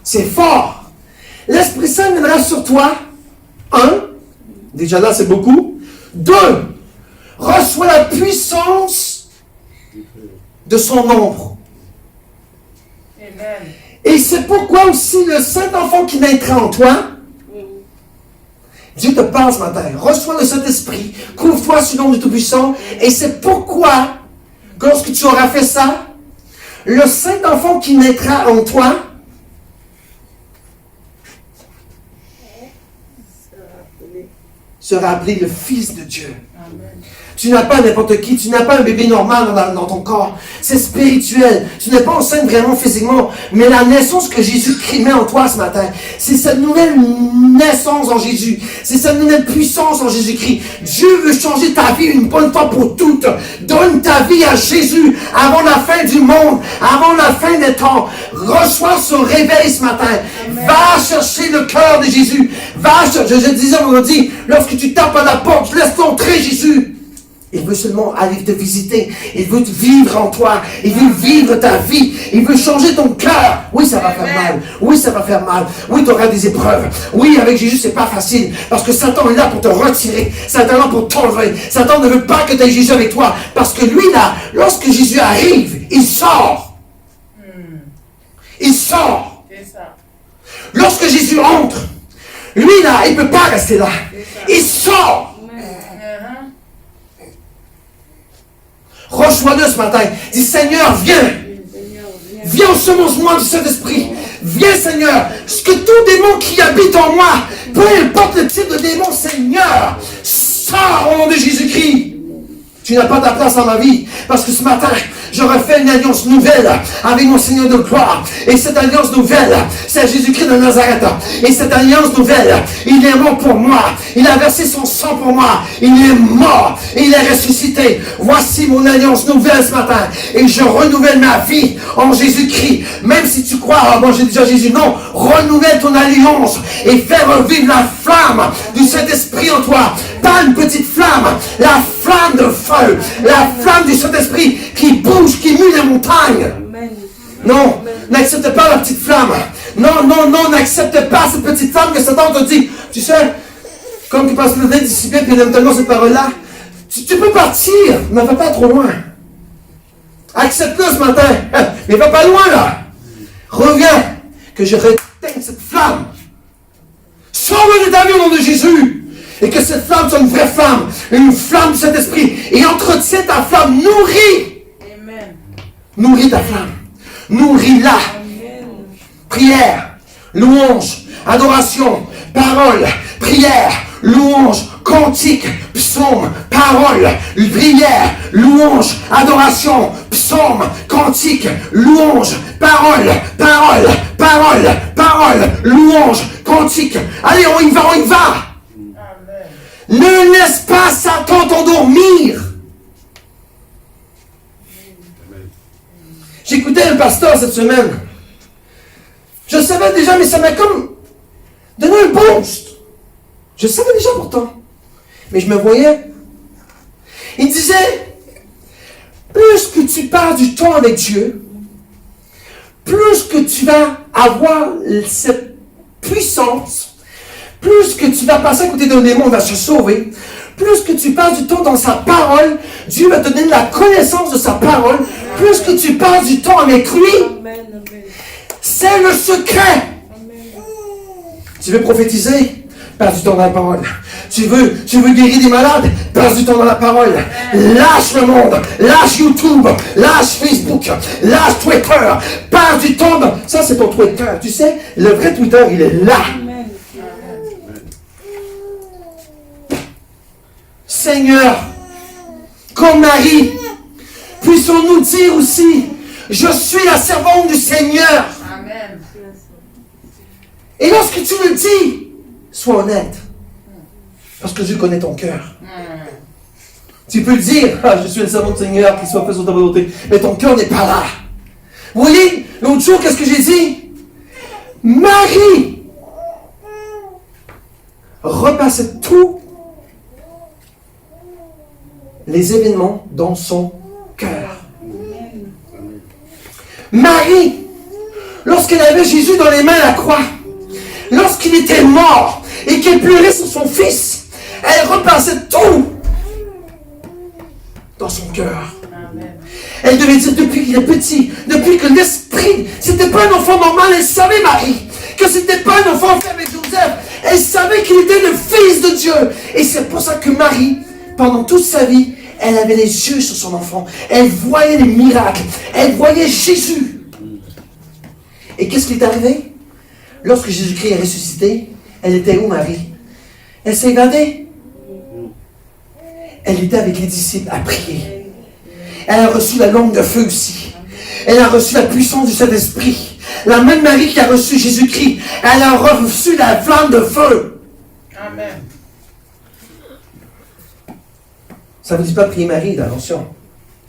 S1: C'est fort. L'Esprit Saint viendra sur toi. 1, déjà là c'est beaucoup. 2, reçois la puissance de son ombre.
S2: Amen.
S1: Et c'est pourquoi aussi le Saint-Enfant qui naîtra en toi, Dieu te parle ce matin. Reçois le Saint-Esprit, couvre-toi sous le nom du Tout-Puissant. Et c'est pourquoi, lorsque tu auras fait ça, le Saint-Enfant qui naîtra en toi sera appelé le Fils de Dieu.
S2: Amen.
S1: Tu n'as pas n'importe qui, tu n'as pas un bébé normal dans ton corps. C'est spirituel. Tu n'es pas enceinte vraiment physiquement, mais la naissance que Jésus-Christ met en toi ce matin, c'est cette nouvelle naissance en Jésus. C'est cette nouvelle puissance en Jésus-Christ. Dieu veut changer ta vie une bonne fois pour toutes. Donne ta vie à Jésus avant la fin du monde, avant la fin des temps. Reçois ce réveil ce matin. Amen. Va chercher le cœur de Jésus. Va chercher, je disais vendredi, lorsque tu tapes à la porte, laisse entrer Jésus. Il veut seulement aller te visiter. Il veut vivre en toi. Il veut vivre ta vie. Il veut changer ton cœur. Oui, ça va faire mal. Oui, ça va faire mal. Oui, tu auras des épreuves. Oui, avec Jésus, c'est pas facile. Parce que Satan est là pour te retirer. Satan est là pour t'enlever. Satan ne veut pas que tu aies Jésus avec toi. Parce que lui, là, lorsque Jésus arrive, il sort. Il sort.
S2: C'est ça.
S1: Lorsque Jésus entre, lui, là, il ne peut pas rester là. Il sort. Reçois-le ce matin. Dis, Seigneur, viens. Viens au semence-moi du Saint-Esprit. Viens, Seigneur. Ce que tout démon qui habite en moi, peu importe le type de démon, Seigneur, sors au nom de Jésus-Christ. Tu n'as pas ta place dans ma vie. Parce que ce matin, j'aurais fait une alliance nouvelle avec mon Seigneur de gloire. Et cette alliance nouvelle, c'est Jésus-Christ de Nazareth. Et cette alliance nouvelle, il est mort pour moi. Il a versé son sang pour moi. Il est mort. Et il est ressuscité. Voici mon alliance nouvelle ce matin. Et je renouvelle ma vie en Jésus-Christ. Même si tu crois, j'ai déjà Jésus, non. Renouvelle ton alliance et fais revivre la flamme du Saint-Esprit en toi. Pas une petite flamme, la flamme de feu, la flamme du Saint-Esprit qui bouge, qui mue les montagnes. Non, n'accepte pas la petite flamme. Non, n'accepte pas cette petite flamme que Satan te dit. Tu sais, comme tu passes le temps disciple, puis il aime tellement cette parole-là, tu peux partir, mais va pas trop loin. Accepte-le ce matin, mais va pas loin là. Reviens, que je reteigne cette flamme. Sors-le de ta vie au nom de Jésus. Et que cette flamme soit une vraie flamme, une flamme de cet esprit. Et entretiens ta flamme, nourris.
S2: Amen.
S1: Nourris ta flamme. Nourris-la. Prière, louange, adoration, parole, prière, louange, cantique, psaume, parole, prière, louange, adoration, psaume, cantique, louange, parole, parole, parole, parole, louange, cantique. Allez, on y va, on y va.
S2: Amen.
S1: Ne laisse pas Satan t'endormir. J'écoutais un pasteur cette semaine. Je savais déjà, mais ça m'a comme donné un boost. Je savais déjà pourtant. Mais je me voyais. Il disait, plus que tu passes du temps avec Dieu, plus que tu vas avoir cette puissance, plus que tu vas passer à côté d'un démon, il va se sauver, plus que tu passes du temps dans sa parole, Dieu va te donner la connaissance de sa parole, plus que tu passes du temps avec lui, c'est le secret. Tu veux prophétiser? Passe du temps dans la parole. Tu veux guérir des malades? Passe du temps dans la parole. Lâche le monde. Lâche YouTube. Lâche Facebook. Lâche Twitter. Passe du temps dans... Ça, c'est ton Twitter. Tu sais, le vrai Twitter, il est là. Seigneur, comme Marie, puissons-nous dire aussi, je suis la servante du Seigneur.
S2: Amen.
S1: Et lorsque tu le dis, sois honnête. Parce que Dieu connaît ton cœur. Tu peux le dire, je suis le servant du Seigneur, qu'il soit fait sur ta volonté. Mais ton cœur n'est pas là. Vous voyez, l'autre jour, qu'est-ce que j'ai dit? Marie repassait tous les événements dans son cœur. Marie, lorsqu'elle avait Jésus dans les mains à la croix, lorsqu'il était mort et qu'elle pleurait sur son fils, elle repassait tout dans son cœur. Elle devait dire depuis qu'il est petit, depuis que l'esprit, c'était pas un enfant normal, elle savait, Marie, que c'était pas un enfant fait avec Joseph. Elle savait qu'il était le fils de Dieu. Et c'est pour ça que Marie, pendant toute sa vie, elle avait les yeux sur son enfant. Elle voyait les miracles. Elle voyait Jésus. Et qu'est-ce qui est arrivé? Lorsque Jésus-Christ est ressuscité, elle était où, Marie? Elle s'est évadée. Elle était avec les disciples à prier. Elle a reçu la langue de feu aussi. Elle a reçu la puissance du Saint-Esprit. La même Marie qui a reçu Jésus-Christ, elle a reçu la flamme de feu.
S2: Amen.
S1: Ça ne vous dit pas prier Marie, attention.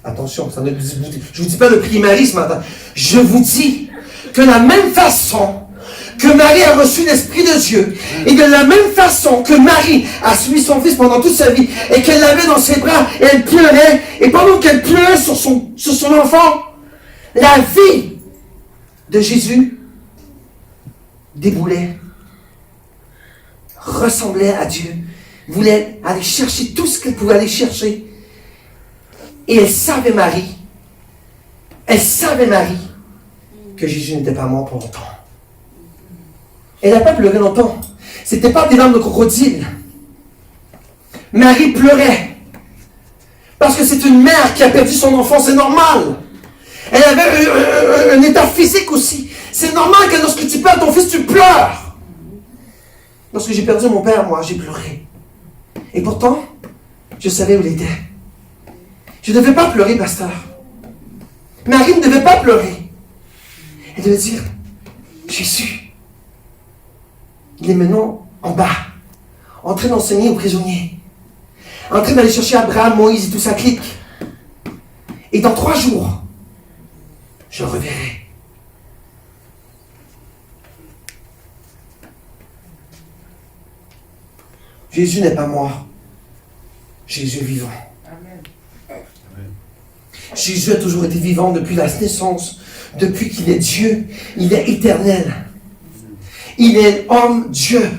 S1: Attention, ça ne vous dit, je ne vous dis pas de prier Marie ce matin. Je vous dis que de la même façon que Marie a reçu l'Esprit de Dieu, et de la même façon que Marie a suivi son fils pendant toute sa vie, et qu'elle l'avait dans ses bras, et elle pleurait, et pendant qu'elle pleurait sur son enfant, la vie de Jésus déboulait, ressemblait à Dieu, voulait aller chercher tout ce qu'elle pouvait aller chercher. Et elle savait, Marie, que Jésus n'était pas mort pour longtemps. Elle n'a pas pleuré longtemps. C'était pas des larmes de crocodile. Marie pleurait. Parce que c'est une mère qui a perdu son enfant, c'est normal. Elle avait un état physique aussi. C'est normal que lorsque tu perds ton fils, tu pleures. Lorsque j'ai perdu mon père, moi, j'ai pleuré. Et pourtant, je savais où il était. Je ne devais pas pleurer, pasteur. Marie ne devait pas pleurer. Elle devait dire, Jésus, il est maintenant en bas, en train d'enseigner aux prisonniers, en train d'aller chercher Abraham, Moïse et tout sa clique. Et dans 3 jours, je le reverrai. Jésus n'est pas mort. Jésus est vivant.
S2: Amen.
S1: Jésus a toujours été vivant depuis la naissance, depuis qu'il est Dieu. Il est éternel. Il est homme-Dieu.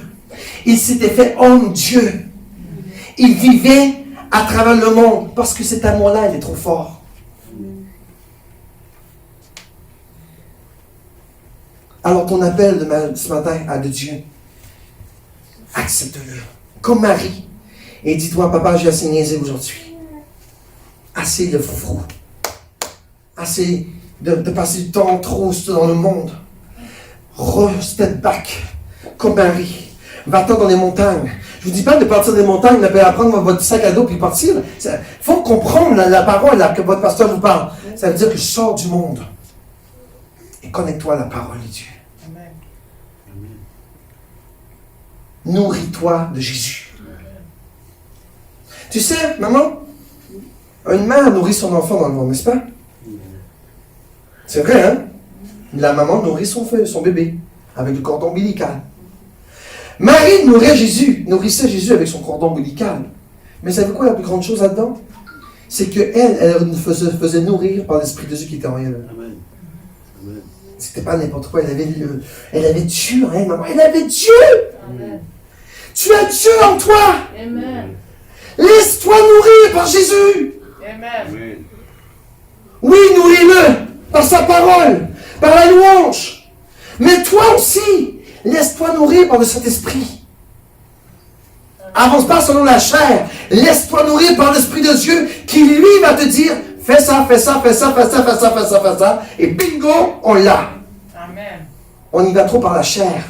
S1: Il s'était fait homme-Dieu. Il vivait à travers le monde parce que cet amour-là, il est trop fort. Alors ton appel ce matin à de Dieu, accepte-le. comme Marie, et dis-toi, papa, j'ai assez niaisé aujourd'hui. Assez de froufrou. Assez de passer du temps trop dans le monde. Step back, comme Marie. Va-t'en dans les montagnes. Je vous dis pas de partir des montagnes, de prendre votre sac à dos puis partir. Il faut comprendre la parole là, que votre pasteur vous parle. Ça veut dire que sors du monde et connecte-toi à la parole de Dieu.
S2: Amen.
S1: Nourris-toi de Jésus. Tu sais, maman, une mère nourrit son enfant dans le monde, n'est-ce pas? C'est vrai, hein? La maman nourrit son bébé avec le cordon ombilical. Marie nourrissait Jésus avec son cordon ombilical. Mais savez quoi la plus grande chose là-dedans? C'est qu'elle nous faisait nourrir par l'Esprit de Dieu qui était en elle.
S3: Amen. Amen.
S1: C'était pas n'importe quoi. Elle avait Dieu en elle, maman. Elle avait Dieu!
S2: Amen.
S1: Tu as Dieu en toi!
S2: Amen.
S1: Laisse-toi nourrir par Jésus!
S2: Amen.
S3: Amen.
S1: Oui, nourris-le par sa parole, par la louange. Mais toi aussi, laisse-toi nourrir par le Saint-Esprit. Avance pas selon la chair. Laisse-toi nourrir par l'Esprit de Dieu qui, lui, va te dire fais ça, fais ça, fais ça, fais ça, fais ça, fais ça, fais ça. Et bingo, on l'a.
S2: Amen.
S1: On y va trop par la chair.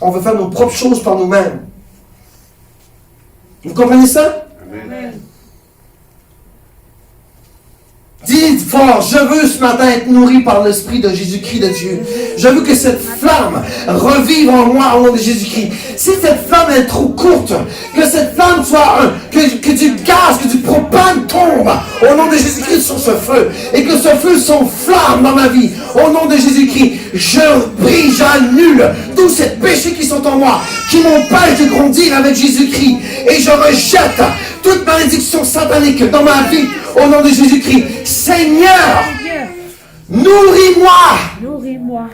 S1: On veut faire nos propres choses par nous-mêmes. Vous comprenez ça?
S2: Amen.
S1: Dites fort, je veux ce matin être nourri par l'Esprit de Jésus-Christ de Dieu. Je veux que cette flamme revive en moi au nom de Jésus-Christ. Si cette flamme est trop courte, que cette flamme soit que du gaz, que du propane tombe au nom de Jésus-Christ sur ce feu. Et que ce feu s'enflamme dans ma vie. Au nom de Jésus-Christ, je brise, j'annule tous ces péchés qui sont en moi, qui m'empêchent de grandir avec Jésus-Christ. Et je rejette toute malédiction satanique dans ma vie. Au nom de Jésus-Christ. Seigneur, nourris-moi.
S4: Nourris-moi.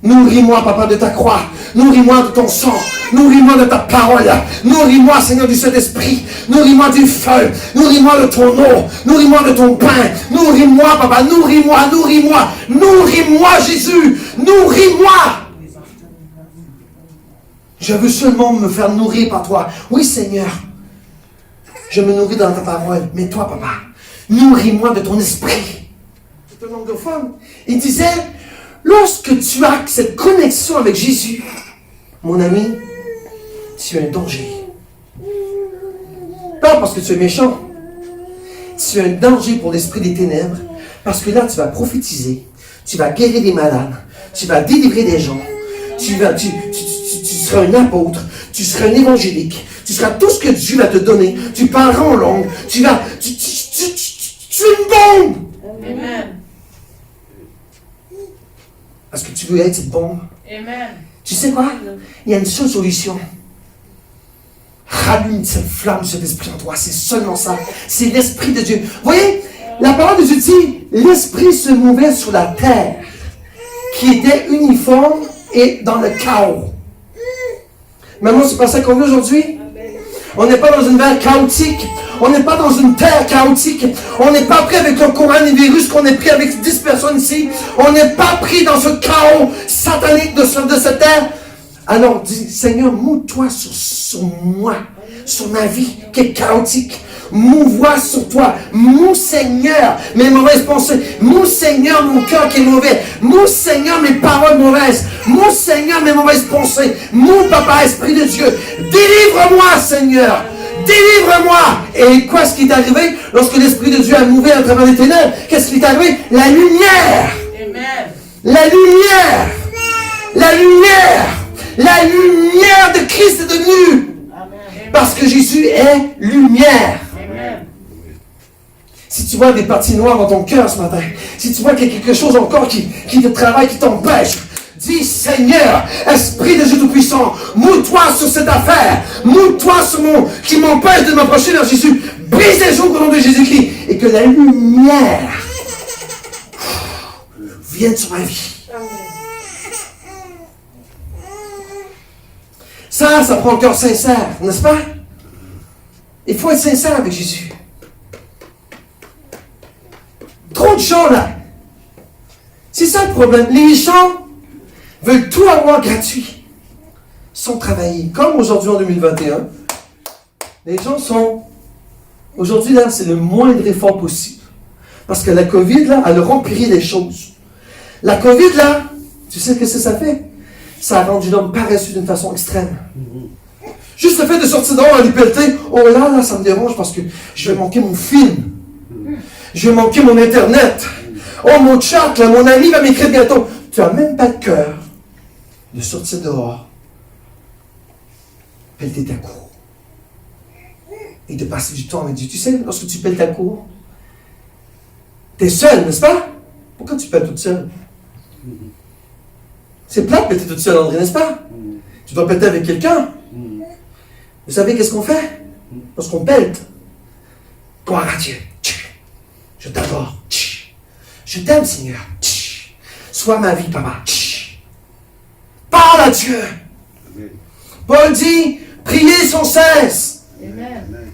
S1: Nourris-moi, papa, de ta croix. Nourris-moi de ton sang. Nourris-moi de ta parole. Nourris-moi, Seigneur, du Saint-Esprit. Nourris-moi du feu. Nourris-moi de ton eau. Nourris-moi de ton pain. Nourris-moi, papa. Nourris-moi, nourris-moi. Nourris-moi, Jésus. Nourris-moi. Je veux seulement me faire nourrir par toi. Oui, Seigneur. Je me nourris dans ta parole. Mais toi, papa, nourris-moi de ton esprit. C'est un anglophone. Il disait, lorsque tu as cette connexion avec Jésus, mon ami, tu es un danger. Pas parce que tu es méchant. Tu es un danger pour l'esprit des ténèbres. Parce que là, tu vas prophétiser. Tu vas guérir des malades. Tu vas délivrer des gens. Tu seras un apôtre. Tu seras un évangélique. Tu seras tout ce que Dieu va te donner. Tu parleras en langue. Tu es une bombe.
S2: Amen.
S1: Parce que tu veux être cette bombe.
S2: Amen.
S1: Tu sais quoi? Il y a une seule solution. Rallume cette flamme, cet esprit en toi. C'est seulement ça. C'est l'Esprit de Dieu. Vous voyez, la parole de Dieu dit, l'Esprit se mouvait sur la terre, qui était uniforme et dans le chaos. Maman, c'est pas ça qu'on veut aujourd'hui? On n'est pas dans une terre chaotique. On n'est pas dans une terre chaotique. On n'est pas pris avec le coronavirus qu'on est pris avec 10 personnes ici. On n'est pas pris dans ce chaos satanique de cette terre. Alors, dis, Seigneur, mouille-toi sur moi, sur ma vie qui est chaotique. Mouille-toi sur toi. Mouille, Seigneur, mes mauvaises pensées. Mouille, Seigneur, mon cœur qui est mauvais. Mouille, Seigneur, mes paroles mauvaises. Mouille, Seigneur, mes mauvaises pensées. Mouille, Papa, Esprit de Dieu. Délivre-moi, Seigneur. Délivre-moi. Et quoi ce qui est arrivé lorsque l'Esprit de Dieu a mouvé à travers les ténèbres? Qu'est-ce qui est arrivé? La lumière.
S2: Amen.
S1: La lumière. La lumière. La lumière de Christ est devenue.
S2: Amen.
S1: Parce que Jésus est lumière.
S2: Amen.
S1: Si tu vois des parties noires dans ton cœur ce matin, si tu vois qu'il y a quelque chose encore qui te travaille, qui t'empêche, dis Seigneur, Esprit de Dieu Tout-Puissant, mouille-toi sur cette affaire, mouille-toi sur qui m'empêche de m'approcher vers Jésus, brise les jours au nom de Jésus-Christ, et que la lumière vienne sur ma vie. Ça prend un cœur sincère, n'est-ce pas? Il faut être sincère avec Jésus. Trop de gens là. C'est ça le problème. Les gens veulent tout avoir gratuit. sans travailler. Comme aujourd'hui en 2021, les gens sont... Aujourd'hui, là, c'est le moindre effort possible. Parce que la COVID, là, elle a empiré les choses. La COVID, là, tu sais ce que ça fait? Ça a rendu l'homme paresseux d'une façon extrême. Juste le fait de sortir dehors, aller pelleter, oh là, ça me dérange parce que je vais manquer mon film. Je vais manquer mon Internet. Oh, mon chat, là, mon ami va m'écrire bientôt. Tu n'as même pas de cœur de sortir dehors, pelleter ta cour et de passer du temps avec Dieu. Tu sais, lorsque tu pelles ta cour, tu es seul, n'est-ce pas? Pourquoi tu pelles toute seule? C'est plat de pelleter toute seule, André, n'est-ce pas? Tu dois pelleter avec quelqu'un. Vous savez qu'est-ce qu'on fait? Lorsqu'on pèlte, gloire à Dieu. Je t'adore. Je t'aime, Seigneur. Sois ma vie, papa. Parle à Dieu. Paul dit, priez sans cesse.
S2: Amen.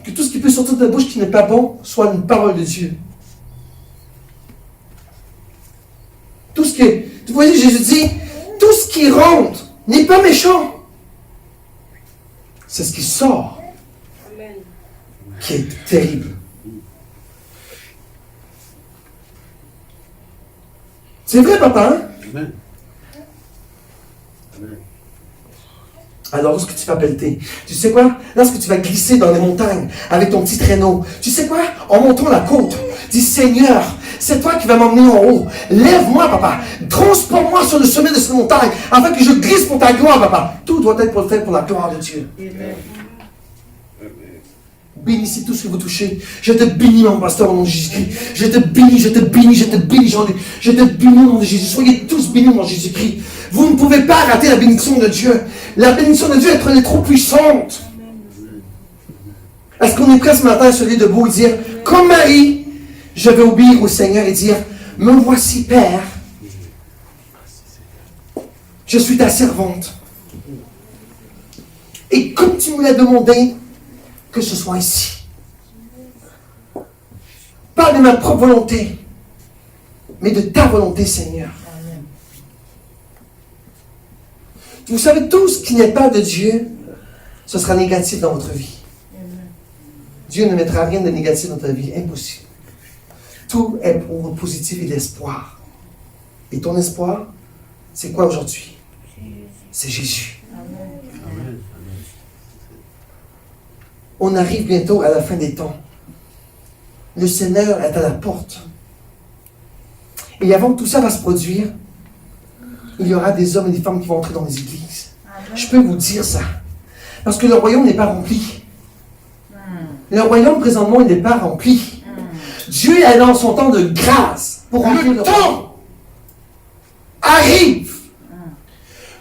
S1: Que tout ce qui peut sortir de ta bouche qui n'est pas bon soit une parole de Dieu. Tout ce qui... Vous voyez, Jésus dit, tout ce qui rentre n'est pas méchant. C'est ce qui sort qui est terrible. C'est vrai, papa, hein?
S3: Amen.
S1: Alors, lorsque tu vas pelleter, tu sais quoi? Lorsque tu vas glisser dans les montagnes avec ton petit traîneau, tu sais quoi? En montant la côte, dis Seigneur, c'est toi qui vas m'emmener en haut. Lève-moi, papa. Transporte-moi sur le sommet de cette montagne afin que je glisse pour ta gloire, papa. Tout doit être fait pour la gloire de Dieu.
S2: Amen.
S1: Bénissez tout ce que vous touchez. Je te bénis, mon pasteur, au nom de Jésus-Christ. Je te bénis, je te bénis, je te bénis, Jean-Luc. Je te bénis au nom de Jésus. Soyez tous bénis au nom de Jésus-Christ. Vous ne pouvez pas rater la bénédiction de Dieu. La bénédiction de Dieu, elle est trop puissante. Est-ce qu'on est prêt ce matin à se lever debout et dire, comme Marie, je vais obéir au Seigneur et dire, me voici, Père. Je suis ta servante. Et comme tu me l'as demandé, que ce soit ici. Pas de ma propre volonté, mais de ta volonté, Seigneur.
S2: Amen.
S1: Vous savez, tout ce qui n'est pas de Dieu, ce sera négatif dans votre vie.
S2: Amen.
S1: Dieu ne mettra rien de négatif dans ta vie. Impossible. Tout est pour le positif et l'espoir. Et ton espoir, c'est quoi aujourd'hui? C'est Jésus.
S2: Amen.
S3: Amen.
S1: On arrive bientôt à la fin des temps. Le Seigneur est à la porte. Et avant que tout ça va se produire, il y aura des hommes et des femmes qui vont entrer dans les églises.
S2: Amen.
S1: Je peux vous dire ça. Parce que le royaume n'est pas rempli. Le royaume, présentement, il n'est pas rempli. Dieu est dans son temps de grâce pour remplir le temps. Arrive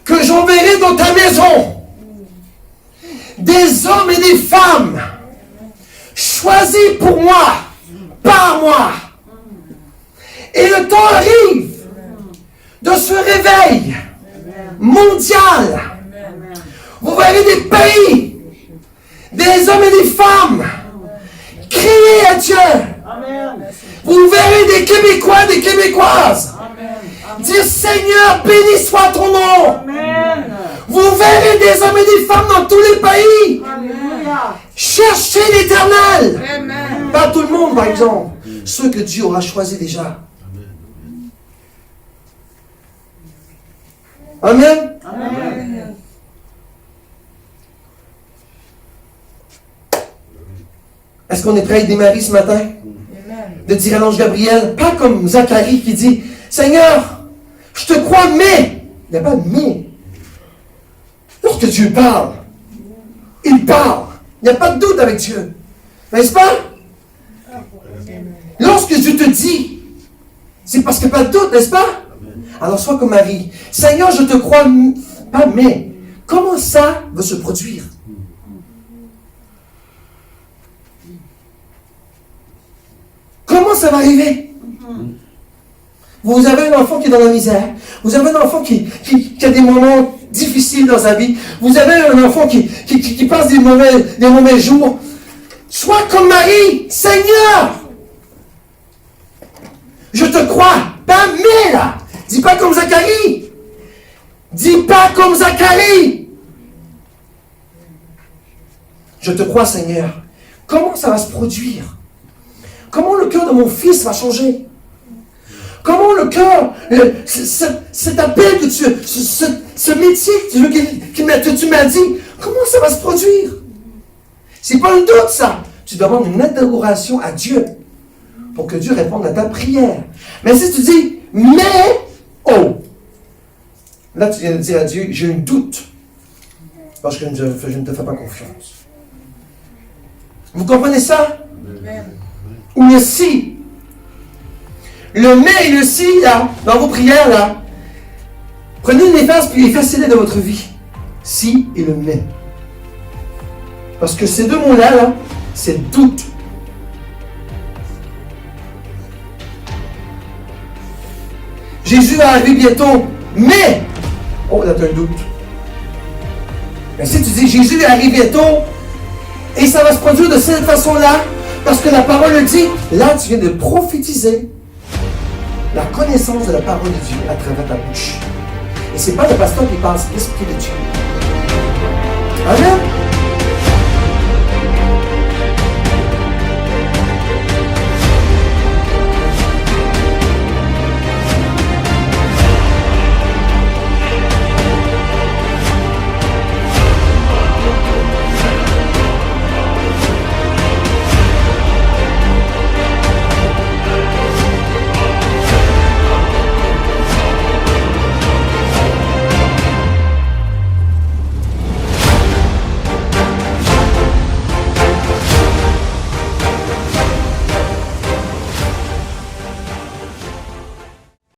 S1: que j'enverrai dans ta maison des hommes et des femmes choisis pour moi, par moi. Et le temps arrive de ce réveil mondial. Vous verrez des pays, des hommes et des femmes crier à Dieu. Vous verrez des Québécois, des Québécoises dire Seigneur, béni soit ton nom. Vous verrez des hommes et des femmes dans tous les pays. Cherchez l'Éternel.
S2: Amen.
S1: Pas tout le monde, par exemple. Ceux que Dieu aura choisis déjà. Amen.
S2: Amen.
S1: Est-ce qu'on est prêt à démarrer ce matin?
S2: Amen.
S1: De dire à l'ange Gabriel, pas comme Zacharie qui dit Seigneur, je te crois, mais. Il n'y a pas de mais. Lorsque Dieu parle, il parle. Il n'y a pas de doute avec Dieu. N'est-ce pas? Lorsque Dieu te dit, c'est parce qu'il n'y a pas de doute, n'est-ce pas? Alors sois comme Marie. Seigneur, je te crois, pas mais. Comment ça va se produire? Comment ça va arriver? Vous avez un enfant qui est dans la misère. Vous avez un enfant qui a des moments difficiles dans sa vie. Vous avez un enfant qui passe des mauvais jours. Sois comme Marie. Seigneur, je te crois. Pas mais là. Dis pas comme Zacharie. Dis pas comme Zacharie. Je te crois, Seigneur. Comment ça va se produire? Comment le cœur de mon fils va changer? Comment le cœur, cet appel que ce métier que tu m'as dit, comment ça va se produire? C'est pas un doute, ça. Tu demandes une adoration à Dieu pour que Dieu réponde à ta prière. Mais si tu dis, mais, oh, là tu viens de dire à Dieu, j'ai un doute, parce que je ne te fais pas confiance. Vous comprenez ça?
S2: Amen.
S1: Ou le si. Le mais et le si, là, dans vos prières, là, prenez une efface puis effacez-les de votre vie. Si et le mais. Parce que ces deux mots-là, là, c'est doute. Jésus va arriver bientôt, mais, oh, là, tu as un doute. Mais si tu dis Jésus arrive bientôt, et ça va se produire de cette façon-là, parce que la parole le dit, là, tu viens de prophétiser la connaissance de la parole de Dieu à travers ta bouche. Et c'est pas le pasteur qui parle, c'est l'Esprit de Dieu. Amen.